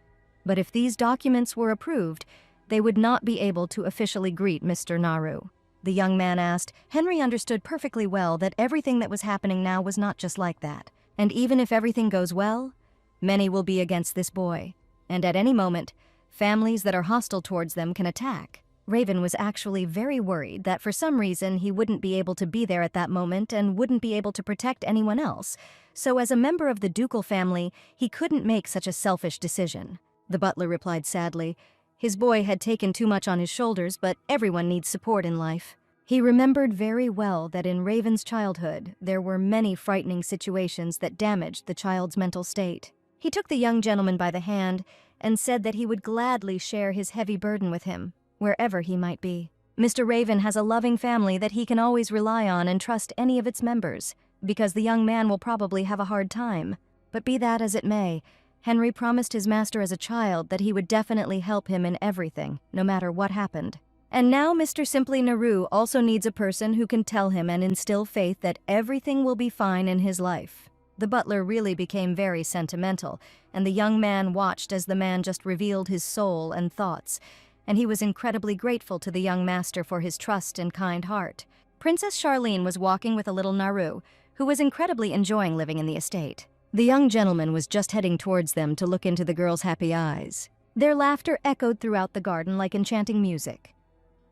A: But if these documents were approved, they would not be able to officially greet Mr. Naru. The young man asked. Henry understood perfectly well that everything that was happening now was not just like that. And even if everything goes well, many will be against this boy. And at any moment, families that are hostile towards them can attack. Raven was actually very worried that for some reason he wouldn't be able to be there at that moment and wouldn't be able to protect anyone else. So as a member of the ducal family, he couldn't make such a selfish decision. The butler replied sadly. His boy had taken too much on his shoulders, but everyone needs support in life. He remembered very well that in Raven's childhood, there were many frightening situations that damaged the child's mental state. He took the young gentleman by the hand and said that he would gladly share his heavy burden with him, wherever he might be. Mr. Raven has a loving family that he can always rely on and trust any of its members, because the young man will probably have a hard time. But be that as it may, Henry promised his master as a child that he would definitely help him in everything, no matter what happened. And now Mr. Simply Naru also needs a person who can tell him and instill faith that everything will be fine in his life. The butler really became very sentimental, and the young man watched as the man just revealed his soul and thoughts, and he was incredibly grateful to the young master for his trust and kind heart. Princess Charlene was walking with a little Naru, who was incredibly enjoying living in the estate. The young gentleman was just heading towards them to look into the girl's happy eyes. Their laughter echoed throughout the garden like enchanting music.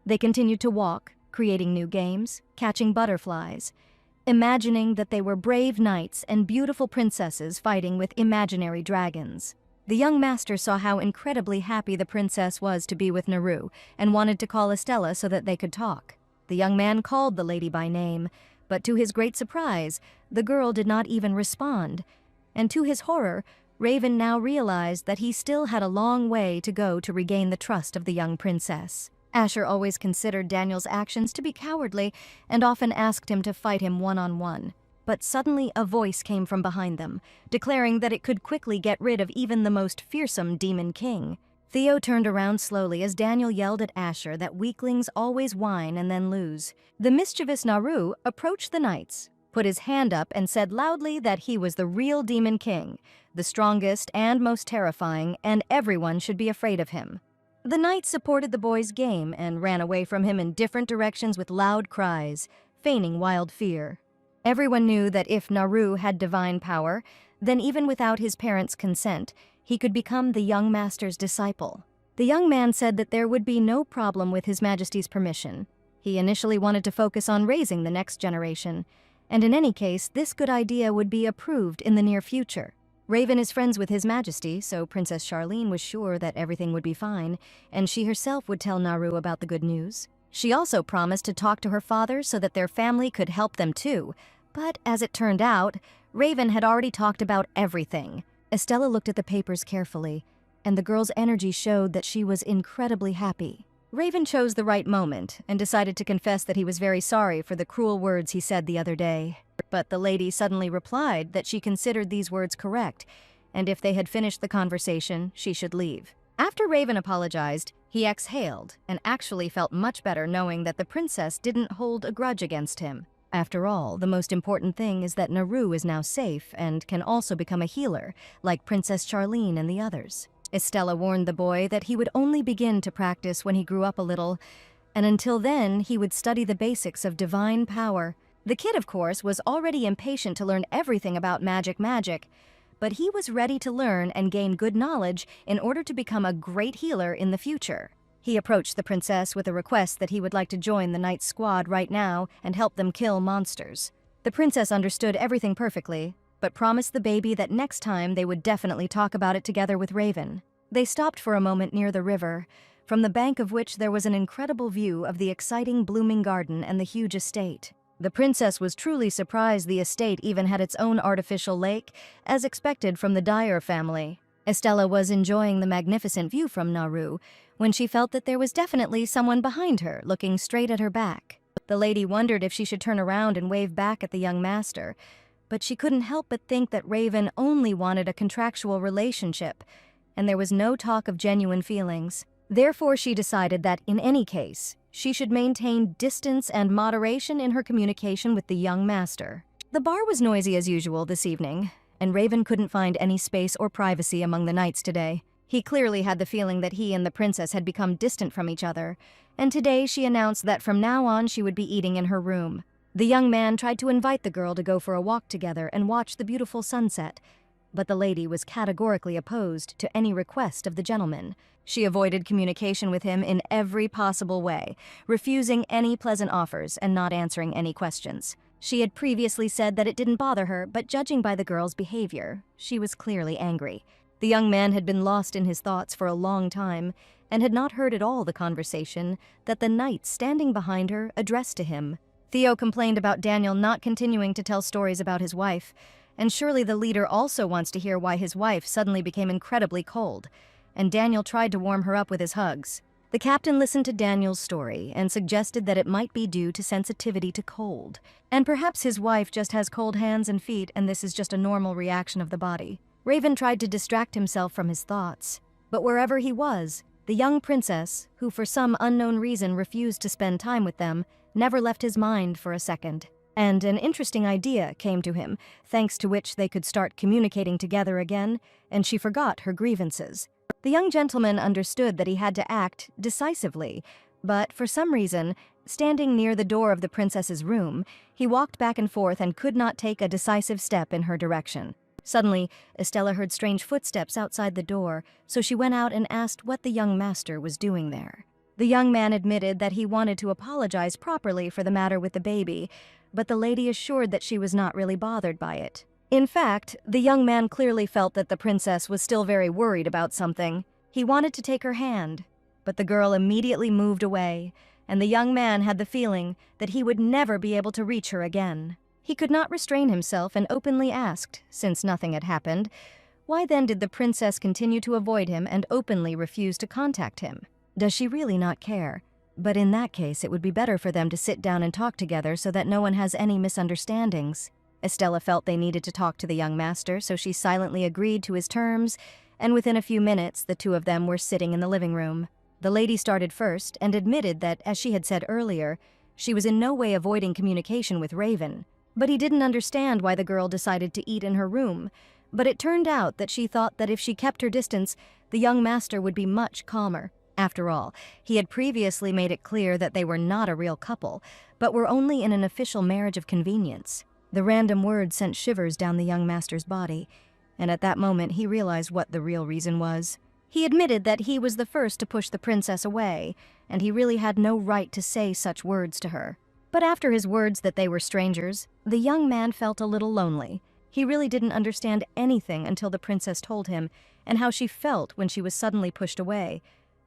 A: They continued to walk, creating new games, catching butterflies, imagining that they were brave knights and beautiful princesses fighting with imaginary dragons. The young master saw how incredibly happy the princess was to be with Naru and wanted to call Estella so that they could talk. The young man called the lady by name, but to his great surprise, the girl did not even respond. And to his horror, Raven now realized that he still had a long way to go to regain the trust of the young princess. Asher always considered Daniel's actions to be cowardly and often asked him to fight him one-on-one. But suddenly a voice came from behind them, declaring that it could quickly get rid of even the most fearsome demon king. Theo turned around slowly as Daniel yelled at Asher that weaklings always whine and then lose. The mischievous Naru approached the knights, put his hand up and said loudly that he was the real demon king, the strongest and most terrifying, and everyone should be afraid of him. The knights supported the boy's game and ran away from him in different directions with loud cries, feigning wild fear. Everyone knew that if Naru had divine power, then even without his parents' consent, he could become the young master's disciple. The young man said that there would be no problem with His Majesty's permission. He initially wanted to focus on raising the next generation, and in any case, this good idea would be approved in the near future. Raven is friends with His Majesty, so Princess Charlene was sure that everything would be fine, and she herself would tell Naru about the good news. She also promised to talk to her father so that their family could help them too, but as it turned out, Raven had already talked about everything. Estella looked at the papers carefully, and the girl's energy showed that she was incredibly happy. Raven chose the right moment and decided to confess that he was very sorry for the cruel words he said the other day. But the lady suddenly replied that she considered these words correct, and if they had finished the conversation, she should leave. After Raven apologized, he exhaled and actually felt much better knowing that the princess didn't hold a grudge against him. After all, the most important thing is that Naru is now safe and can also become a healer, like Princess Charlene and the others. Estella warned the boy that he would only begin to practice when he grew up a little, and until then he would study the basics of divine power. The kid, of course, was already impatient to learn everything about magic, but he was ready to learn and gain good knowledge in order to become a great healer in the future. He approached the princess with a request that he would like to join the knight's squad right now and help them kill monsters. The princess understood everything perfectly, but promised the baby that next time they would definitely talk about it together with Raven. They stopped for a moment near the river, from the bank of which there was an incredible view of the exciting blooming garden and the huge estate. The princess was truly surprised the estate even had its own artificial lake, as expected from the Dyer family. Estella was enjoying the magnificent view from Nauru when she felt that there was definitely someone behind her looking straight at her back. The lady wondered if she should turn around and wave back at the young master, but she couldn't help but think that Raven only wanted a contractual relationship, and there was no talk of genuine feelings. Therefore, she decided that, in any case, she should maintain distance and moderation in her communication with the young master. The bar was noisy as usual this evening, and Raven couldn't find any space or privacy among the knights today. He clearly had the feeling that he and the princess had become distant from each other, and today she announced that from now on she would be eating in her room. The young man tried to invite the girl to go for a walk together and watch the beautiful sunset, but the lady was categorically opposed to any request of the gentleman. She avoided communication with him in every possible way, refusing any pleasant offers and not answering any questions. She had previously said that it didn't bother her, but judging by the girl's behavior, she was clearly angry. The young man had been lost in his thoughts for a long time and had not heard at all the conversation that the knight standing behind her addressed to him. Theo complained about Daniel not continuing to tell stories about his wife, and surely the leader also wants to hear why his wife suddenly became incredibly cold, and Daniel tried to warm her up with his hugs. The captain listened to Daniel's story and suggested that it might be due to sensitivity to cold, and perhaps his wife just has cold hands and feet and this is just a normal reaction of the body. Raven tried to distract himself from his thoughts, but wherever he was, the young princess, who for some unknown reason refused to spend time with them, never left his mind for a second. And an interesting idea came to him, thanks to which they could start communicating together again, and she forgot her grievances. The young gentleman understood that he had to act decisively, but for some reason, standing near the door of the princess's room, he walked back and forth and could not take a decisive step in her direction. Suddenly, Estella heard strange footsteps outside the door, so she went out and asked what the young master was doing there. The young man admitted that he wanted to apologize properly for the matter with the baby, but the lady assured that she was not really bothered by it. In fact, the young man clearly felt that the princess was still very worried about something. He wanted to take her hand, but the girl immediately moved away, and the young man had the feeling that he would never be able to reach her again. He could not restrain himself and openly asked, since nothing had happened, why then did the princess continue to avoid him and openly refuse to contact him? Does she really not care? But in that case, it would be better for them to sit down and talk together so that no one has any misunderstandings. Estella felt they needed to talk to the young master, so she silently agreed to his terms, and within a few minutes, the two of them were sitting in the living room. The lady started first and admitted that, as she had said earlier, she was in no way avoiding communication with Raven. But he didn't understand why the girl decided to eat in her room. But it turned out that she thought that if she kept her distance, the young master would be much calmer. After all, he had previously made it clear that they were not a real couple, but were only in an official marriage of convenience. The random words sent shivers down the young master's body, and at that moment he realized what the real reason was. He admitted that he was the first to push the princess away, and he really had no right to say such words to her. But after his words that they were strangers, the young man felt a little lonely. He really didn't understand anything until the princess told him, and how she felt when she was suddenly pushed away.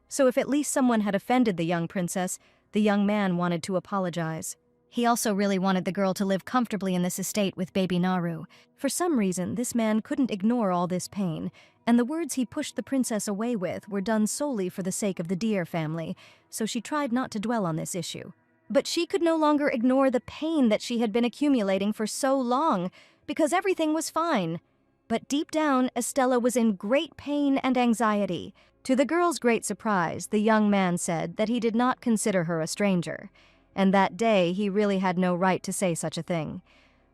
A: So if at least someone had offended the young princess, the young man wanted to apologize. He also really wanted the girl to live comfortably in this estate with baby Naru. For some reason, this man couldn't ignore all this pain, and the words he pushed the princess away with were done solely for the sake of the Deer family, so she tried not to dwell on this issue. But she could no longer ignore the pain that she had been accumulating for so long, because everything was fine. But deep down, Estella was in great pain and anxiety. To the girl's great surprise, the young man said that he did not consider her a stranger, and that day he really had no right to say such a thing.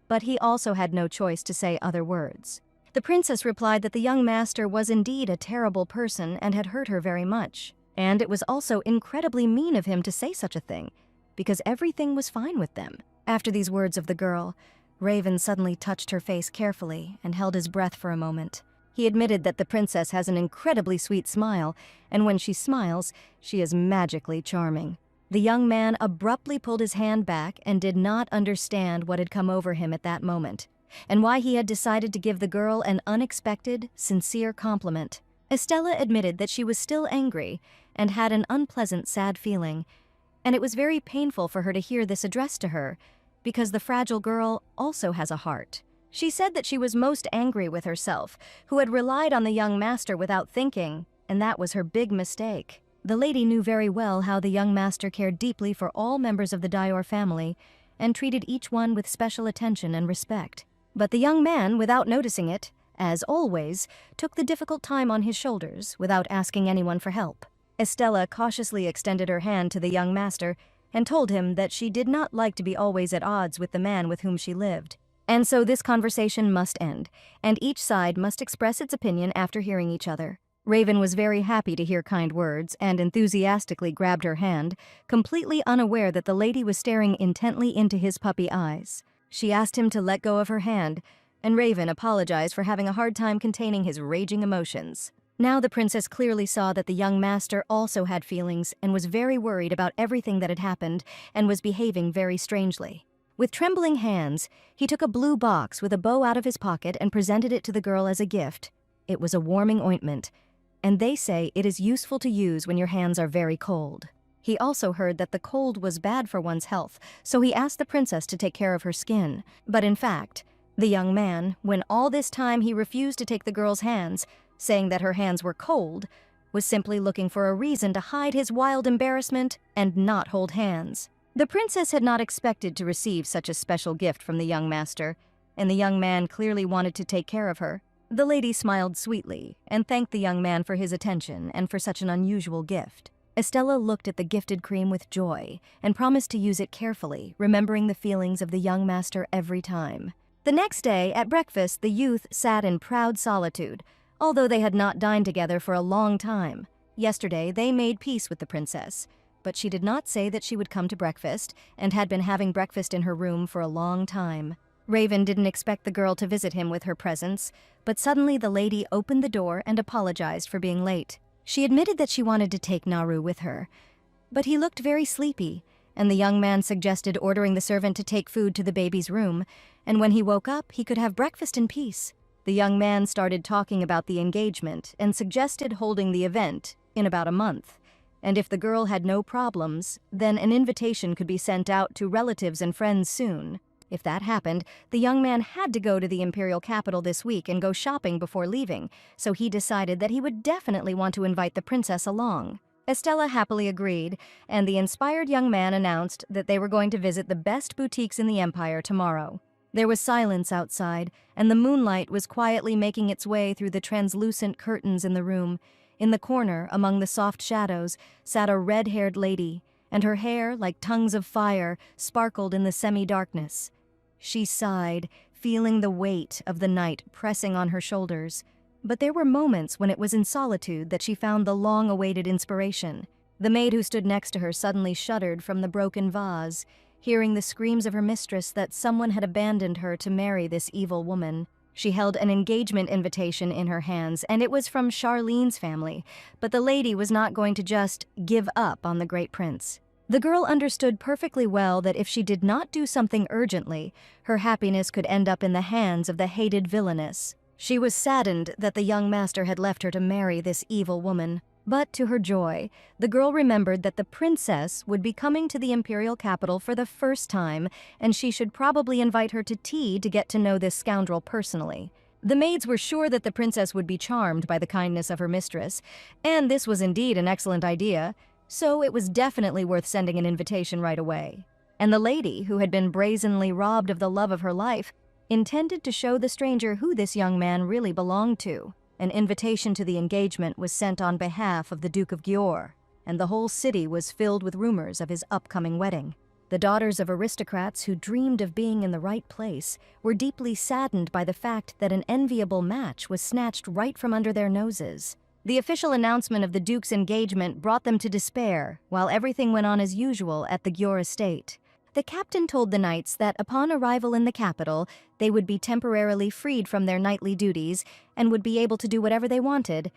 A: But he also had no choice to say other words. The princess replied that the young master was indeed a terrible person and had hurt her very much. And it was also incredibly mean of him to say such a thing, because everything was fine with them. After these words of the girl, Raven suddenly touched her face carefully and held his breath for a moment. He admitted that the princess has an incredibly sweet smile, and when she smiles, she is magically charming. The young man abruptly pulled his hand back and did not understand what had come over him at that moment, and why he had decided to give the girl an unexpected, sincere compliment. Estella admitted that she was still angry and had an unpleasant, sad feeling, and it was very painful for her to hear this addressed to her, because the fragile girl also has a heart. She said that she was most angry with herself, who had relied on the young master without thinking, and that was her big mistake. The lady knew very well how the young master cared deeply for all members of the Dior family and treated each one with special attention and respect. But the young man, without noticing it, as always, took the difficult time on his shoulders without asking anyone for help. Estella cautiously extended her hand to the young master and told him that she did not like to be always at odds with the man with whom she lived. And so this conversation must end, and each side must express its opinion after hearing each other. Raven was very happy to hear kind words and enthusiastically grabbed her hand, completely unaware that the lady was staring intently into his puppy eyes. She asked him to let go of her hand, and Raven apologized for having a hard time containing his raging emotions. Now the princess clearly saw that the young master also had feelings and was very worried about everything that had happened and was behaving very strangely. With trembling hands, he took a blue box with a bow out of his pocket and presented it to the girl as a gift. It was a warming ointment, and they say it is useful to use when your hands are very cold. He also heard that the cold was bad for one's health, so he asked the princess to take care of her skin. But in fact, the young man, when all this time he refused to take the girl's hands, saying that her hands were cold, was simply looking for a reason to hide his wild embarrassment and not hold hands. The princess had not expected to receive such a special gift from the young master, and the young man clearly wanted to take care of her. The lady smiled sweetly and thanked the young man for his attention and for such an unusual gift. Estella looked at the gifted cream with joy and promised to use it carefully, remembering the feelings of the young master every time. The next day, at breakfast, the youth sat in proud solitude, although they had not dined together for a long time. Yesterday, they made peace with the princess, but she did not say that she would come to breakfast and had been having breakfast in her room for a long time. Raven didn't expect the girl to visit him with her presence, but suddenly the lady opened the door and apologized for being late. She admitted that she wanted to take Naru with her, but he looked very sleepy, and the young man suggested ordering the servant to take food to the baby's room, and when he woke up, he could have breakfast in peace. The young man started talking about the engagement and suggested holding the event in about a month. And if the girl had no problems, then an invitation could be sent out to relatives and friends soon. If that happened, the young man had to go to the imperial capital this week and go shopping before leaving, so he decided that he would definitely want to invite the princess along. Estella happily agreed, and the inspired young man announced that they were going to visit the best boutiques in the empire tomorrow. There was silence outside, and the moonlight was quietly making its way through the translucent curtains in the room. In the corner, among the soft shadows, sat a red-haired lady, and her hair, like tongues of fire, sparkled in the semi-darkness. She sighed, feeling the weight of the night pressing on her shoulders. But there were moments when it was in solitude that she found the long-awaited inspiration. The maid who stood next to her suddenly shuddered from the broken vase, hearing the screams of her mistress that someone had abandoned her to marry this evil woman. She held an engagement invitation in her hands, and it was from Charlene's family, but the lady was not going to just give up on the great prince. The girl understood perfectly well that if she did not do something urgently, her happiness could end up in the hands of the hated villainess. She was saddened that the young master had left her to marry this evil woman. But to her joy, the girl remembered that the princess would be coming to the imperial capital for the first time, and she should probably invite her to tea to get to know this scoundrel personally. The maids were sure that the princess would be charmed by the kindness of her mistress, and this was indeed an excellent idea, so it was definitely worth sending an invitation right away. And the lady, who had been brazenly robbed of the love of her life, intended to show the stranger who this young man really belonged to. An invitation to the engagement was sent on behalf of the Duke of Győr, and the whole city was filled with rumors of his upcoming wedding. The daughters of aristocrats who dreamed of being in the right place were deeply saddened by the fact that an enviable match was snatched right from under their noses. The official announcement of the Duke's engagement brought them to despair, while everything went on as usual at the Gyor estate. The captain told the knights that upon arrival in the capital, they would be temporarily freed from their knightly duties and would be able to do whatever they wanted,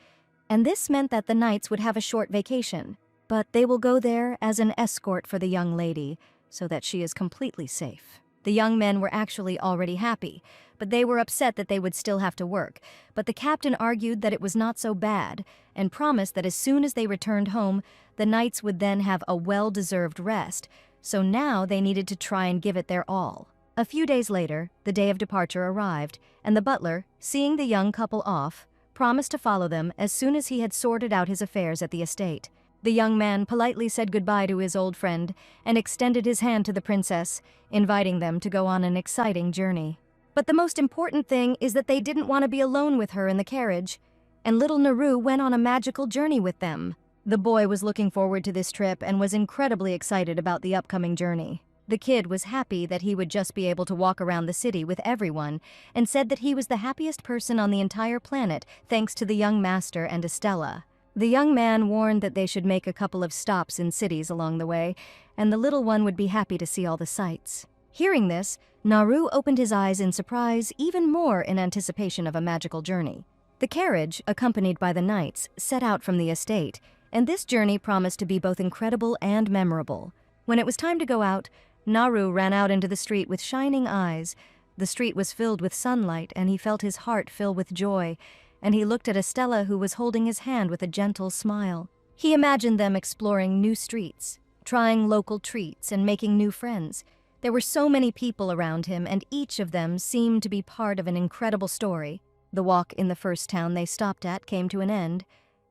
A: and this meant that the knights would have a short vacation. But they will go there as an escort for the young lady, so that she is completely safe. The young men were actually already happy, but they were upset that they would still have to work. But the captain argued that it was not so bad, and promised that as soon as they returned home, the knights would then have a well-deserved rest, so now they needed to try and give it their all. A few days later, the day of departure arrived, and the butler, seeing the young couple off, promised to follow them as soon as he had sorted out his affairs at the estate. The young man politely said goodbye to his old friend and extended his hand to the princess, inviting them to go on an exciting journey. But the most important thing is that they didn't want to be alone with her in the carriage, and little Naru went on a magical journey with them. The boy was looking forward to this trip and was incredibly excited about the upcoming journey. The kid was happy that he would just be able to walk around the city with everyone, and said that he was the happiest person on the entire planet thanks to the young master and Estella. The young man warned that they should make a couple of stops in cities along the way, and the little one would be happy to see all the sights. Hearing this, Naru opened his eyes in surprise, even more in anticipation of a magical journey. The carriage, accompanied by the knights, set out from the estate, and this journey promised to be both incredible and memorable. When it was time to go out, Naru ran out into the street with shining eyes. The street was filled with sunlight, and he felt his heart fill with joy, and he looked at Estella, who was holding his hand with a gentle smile. He imagined them exploring new streets, trying local treats, and making new friends. There were so many people around him, and each of them seemed to be part of an incredible story. The walk in the first town they stopped at came to an end,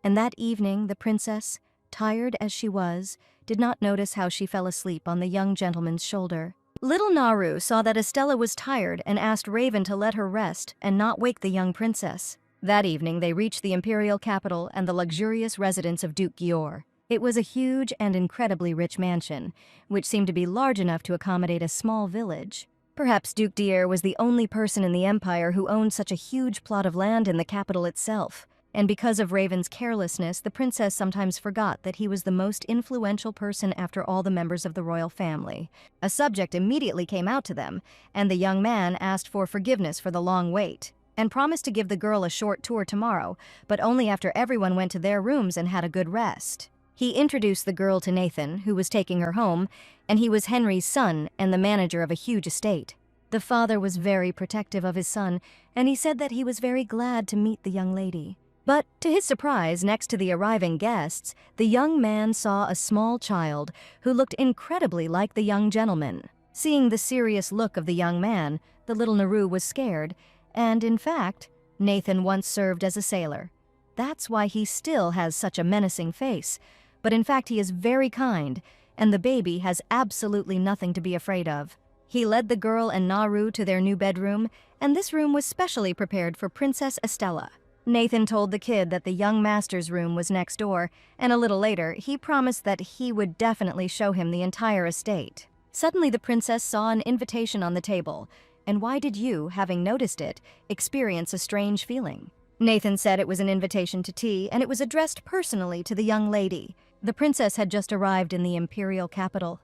A: and that evening the princess, tired as she was, did not notice how she fell asleep on the young gentleman's shoulder. Little Naru saw that Estella was tired and asked Raven to let her rest and not wake the young princess. That evening they reached the imperial capital and the luxurious residence of Duke Gyor. It was a huge and incredibly rich mansion, which seemed to be large enough to accommodate a small village. Perhaps Duke Dier was the only person in the empire who owned such a huge plot of land in the capital itself. And because of Raven's carelessness, the princess sometimes forgot that he was the most influential person after all the members of the royal family. A subject immediately came out to them, and the young man asked for forgiveness for the long wait, and promised to give the girl a short tour tomorrow, but only after everyone went to their rooms and had a good rest. He introduced the girl to Nathan, who was taking her home, and he was Henry's son and the manager of a huge estate. The father was very protective of his son, and he said that he was very glad to meet the young lady. But, to his surprise, next to the arriving guests, the young man saw a small child who looked incredibly like the young gentleman. Seeing the serious look of the young man, the little Naru was scared, and, in fact, Nathan once served as a sailor. That's why he still has such a menacing face, but in fact he is very kind, and the baby has absolutely nothing to be afraid of. He led the girl and Naru to their new bedroom, and this room was specially prepared for Princess Estella. Nathan told the kid that the young master's room was next door, and a little later, he promised that he would definitely show him the entire estate. Suddenly, the princess saw an invitation on the table, and why did you, having noticed it, experience a strange feeling? Nathan said it was an invitation to tea, and it was addressed personally to the young lady. The princess had just arrived in the imperial capital,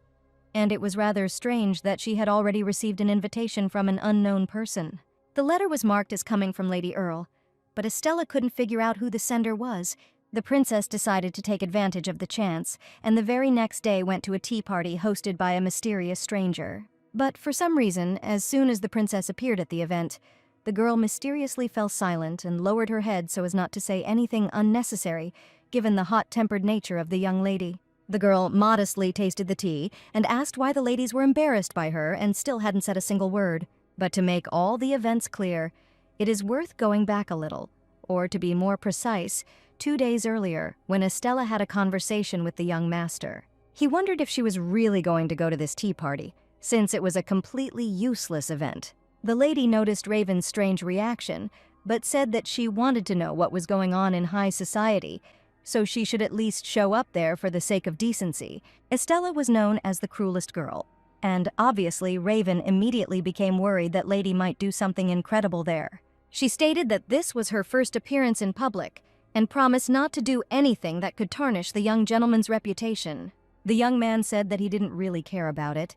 A: and it was rather strange that she had already received an invitation from an unknown person. The letter was marked as coming from Lady Earl, but Estella couldn't figure out who the sender was. The princess decided to take advantage of the chance, and the very next day went to a tea party hosted by a mysterious stranger. But for some reason, as soon as the princess appeared at the event, the girl mysteriously fell silent and lowered her head so as not to say anything unnecessary, given the hot-tempered nature of the young lady. The girl modestly tasted the tea and asked why the ladies were embarrassed by her and still hadn't said a single word. But to make all the events clear, it is worth going back a little, or to be more precise, 2 days earlier, when Estella had a conversation with the young master. He wondered if she was really going to go to this tea party, since it was a completely useless event. The lady noticed Raven's strange reaction, but said that she wanted to know what was going on in high society, so she should at least show up there for the sake of decency. Estella was known as the cruelest girl, and obviously Raven immediately became worried that Lady might do something incredible there. She stated that this was her first appearance in public, and promised not to do anything that could tarnish the young gentleman's reputation. The young man said that he didn't really care about it,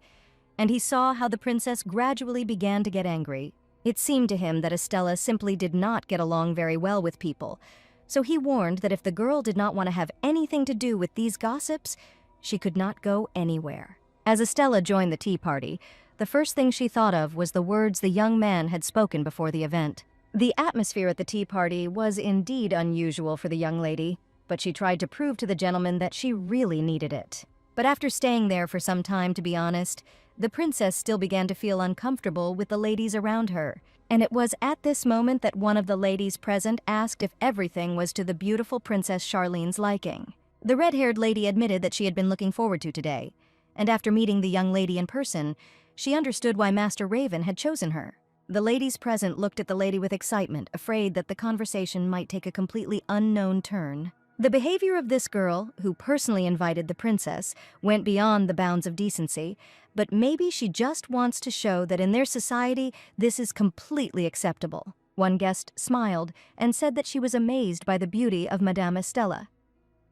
A: and he saw how the princess gradually began to get angry. It seemed to him that Estella simply did not get along very well with people, so he warned that if the girl did not want to have anything to do with these gossips, she could not go anywhere. As Estella joined the tea party, the first thing she thought of was the words the young man had spoken before the event. The atmosphere at the tea party was indeed unusual for the young lady, but she tried to prove to the gentleman that she really needed it. But after staying there for some time, to be honest, the princess still began to feel uncomfortable with the ladies around her, and it was at this moment that one of the ladies present asked if everything was to the beautiful Princess Charlene's liking. The red-haired lady admitted that she had been looking forward to today, and after meeting the young lady in person, she understood why Master Raven had chosen her. The ladies present looked at the lady with excitement, afraid that the conversation might take a completely unknown turn. The behavior of this girl, who personally invited the princess, went beyond the bounds of decency, but maybe she just wants to show that in their society this is completely acceptable. One guest smiled and said that she was amazed by the beauty of Madame Estella,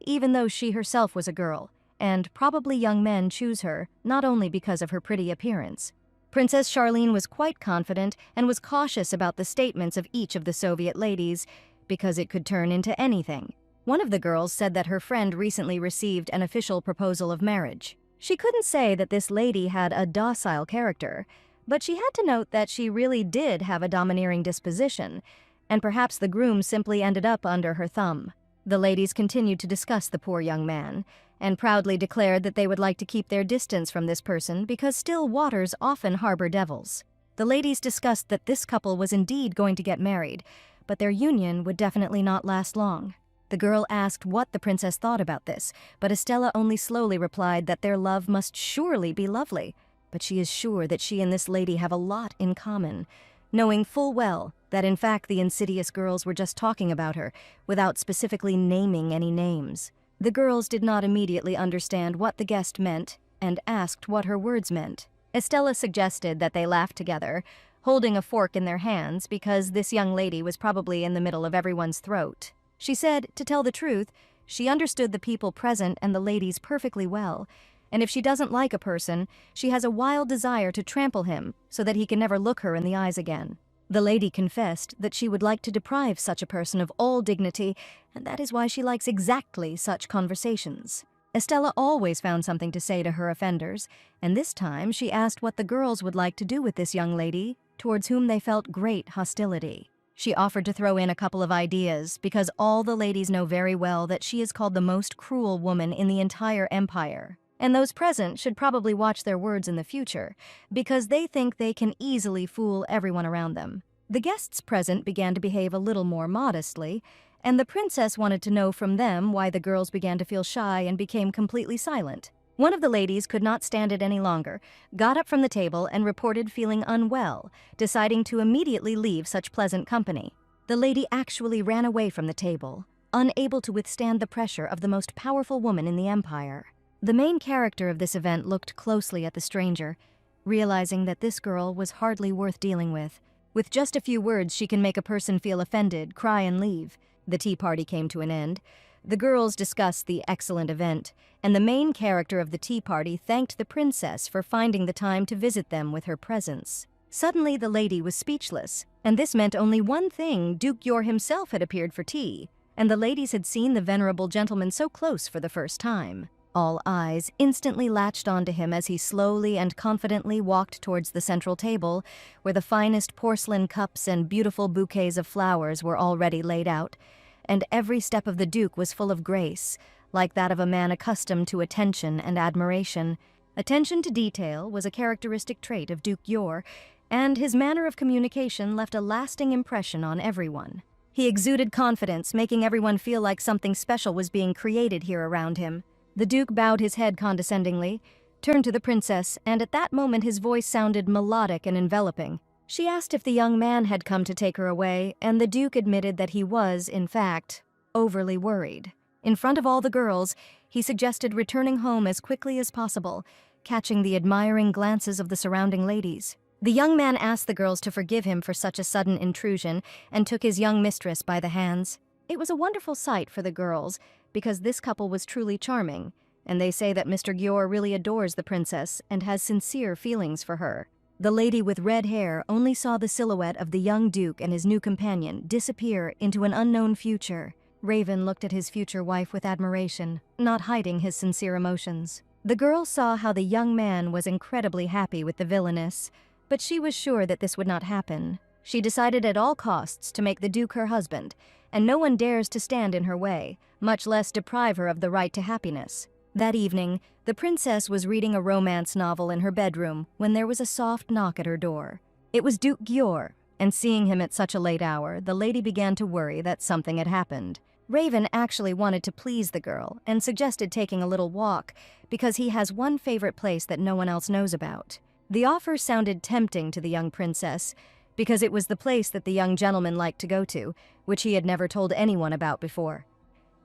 A: even though she herself was a girl, and probably young men choose her not only because of her pretty appearance. Princess Charlene was quite confident and was cautious about the statements of each of the Soviet ladies because it could turn into anything. One of the girls said that her friend recently received an official proposal of marriage. She couldn't say that this lady had a docile character, but she had to note that she really did have a domineering disposition, and perhaps the groom simply ended up under her thumb. The ladies continued to discuss the poor young man, and proudly declared that they would like to keep their distance from this person because still waters often harbor devils. The ladies discussed that this couple was indeed going to get married, but their union would definitely not last long. The girl asked what the princess thought about this, but Estella only slowly replied that their love must surely be lovely, but she is sure that she and this lady have a lot in common, knowing full well that in fact the insidious girls were just talking about her, without specifically naming any names. The girls did not immediately understand what the guest meant, and asked what her words meant. Estella suggested that they laugh together, holding a fork in their hands because this young lady was probably in the middle of everyone's throat. She said, to tell the truth, she understood the people present and the ladies perfectly well, and if she doesn't like a person, she has a wild desire to trample him so that he can never look her in the eyes again. The lady confessed that she would like to deprive such a person of all dignity, and that is why she likes exactly such conversations. Estella always found something to say to her offenders, and this time she asked what the girls would like to do with this young lady, towards whom they felt great hostility. She offered to throw in a couple of ideas, because all the ladies know very well that she is called the most cruel woman in the entire empire. And those present should probably watch their words in the future, because they think they can easily fool everyone around them. The guests present began to behave a little more modestly, and the princess wanted to know from them why the girls began to feel shy and became completely silent. One of the ladies could not stand it any longer, got up from the table and reported feeling unwell, deciding to immediately leave such pleasant company. The lady actually ran away from the table, unable to withstand the pressure of the most powerful woman in the empire. The main character of this event looked closely at the stranger, realizing that this girl was hardly worth dealing with. With just a few words, she can make a person feel offended, cry, and leave. The tea party came to an end. The girls discussed the excellent event, and the main character of the tea party thanked the princess for finding the time to visit them with her presence. Suddenly, the lady was speechless, and this meant only one thing: Duke Yor himself had appeared for tea, and the ladies had seen the venerable gentleman so close for the first time. All eyes instantly latched onto him as he slowly and confidently walked towards the central table, where the finest porcelain cups and beautiful bouquets of flowers were already laid out, and every step of the Duke was full of grace, like that of a man accustomed to attention and admiration. Attention to detail was a characteristic trait of Duke Yor, and his manner of communication left a lasting impression on everyone. He exuded confidence, making everyone feel like something special was being created here around him. The Duke bowed his head condescendingly, turned to the princess, and at that moment his voice sounded melodic and enveloping. She asked if the young man had come to take her away, and the Duke admitted that he was, in fact, overly worried. In front of all the girls, he suggested returning home as quickly as possible, catching the admiring glances of the surrounding ladies. The young man asked the girls to forgive him for such a sudden intrusion and took his young mistress by the hands. It was a wonderful sight for the girls, because this couple was truly charming, and they say that Mr. Gyor really adores the princess and has sincere feelings for her. The lady with red hair only saw the silhouette of the young duke and his new companion disappear into an unknown future. Raven looked at his future wife with admiration, not hiding his sincere emotions. The girl saw how the young man was incredibly happy with the villainess, but she was sure that this would not happen. She decided at all costs to make the duke her husband, and no one dares to stand in her way, much less deprive her of the right to happiness. That evening, the princess was reading a romance novel in her bedroom when there was a soft knock at her door. It was Duke Gyor, and seeing him at such a late hour, the lady began to worry that something had happened. Raven actually wanted to please the girl and suggested taking a little walk because he has one favorite place that no one else knows about. The offer sounded tempting to the young princess because it was the place that the young gentleman liked to go to, which he had never told anyone about before.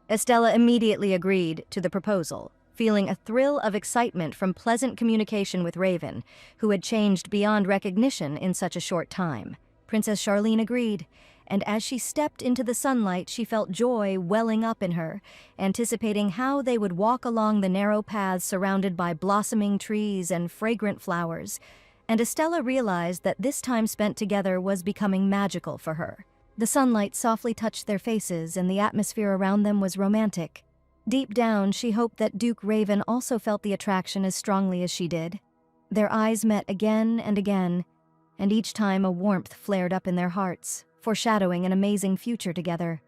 A: Estella immediately agreed to the proposal, feeling a thrill of excitement from pleasant communication with Raven, who had changed beyond recognition in such a short time. Princess Charlene agreed, and as she stepped into the sunlight, she felt joy welling up in her, anticipating how they would walk along the narrow paths surrounded by blossoming trees and fragrant flowers. And Estella realized that this time spent together was becoming magical for her. The sunlight softly touched their faces, and the atmosphere around them was romantic. Deep down, she hoped that Duke Raven also felt the attraction as strongly as she did. Their eyes met again and again, and each time a warmth flared up in their hearts, foreshadowing an amazing future together.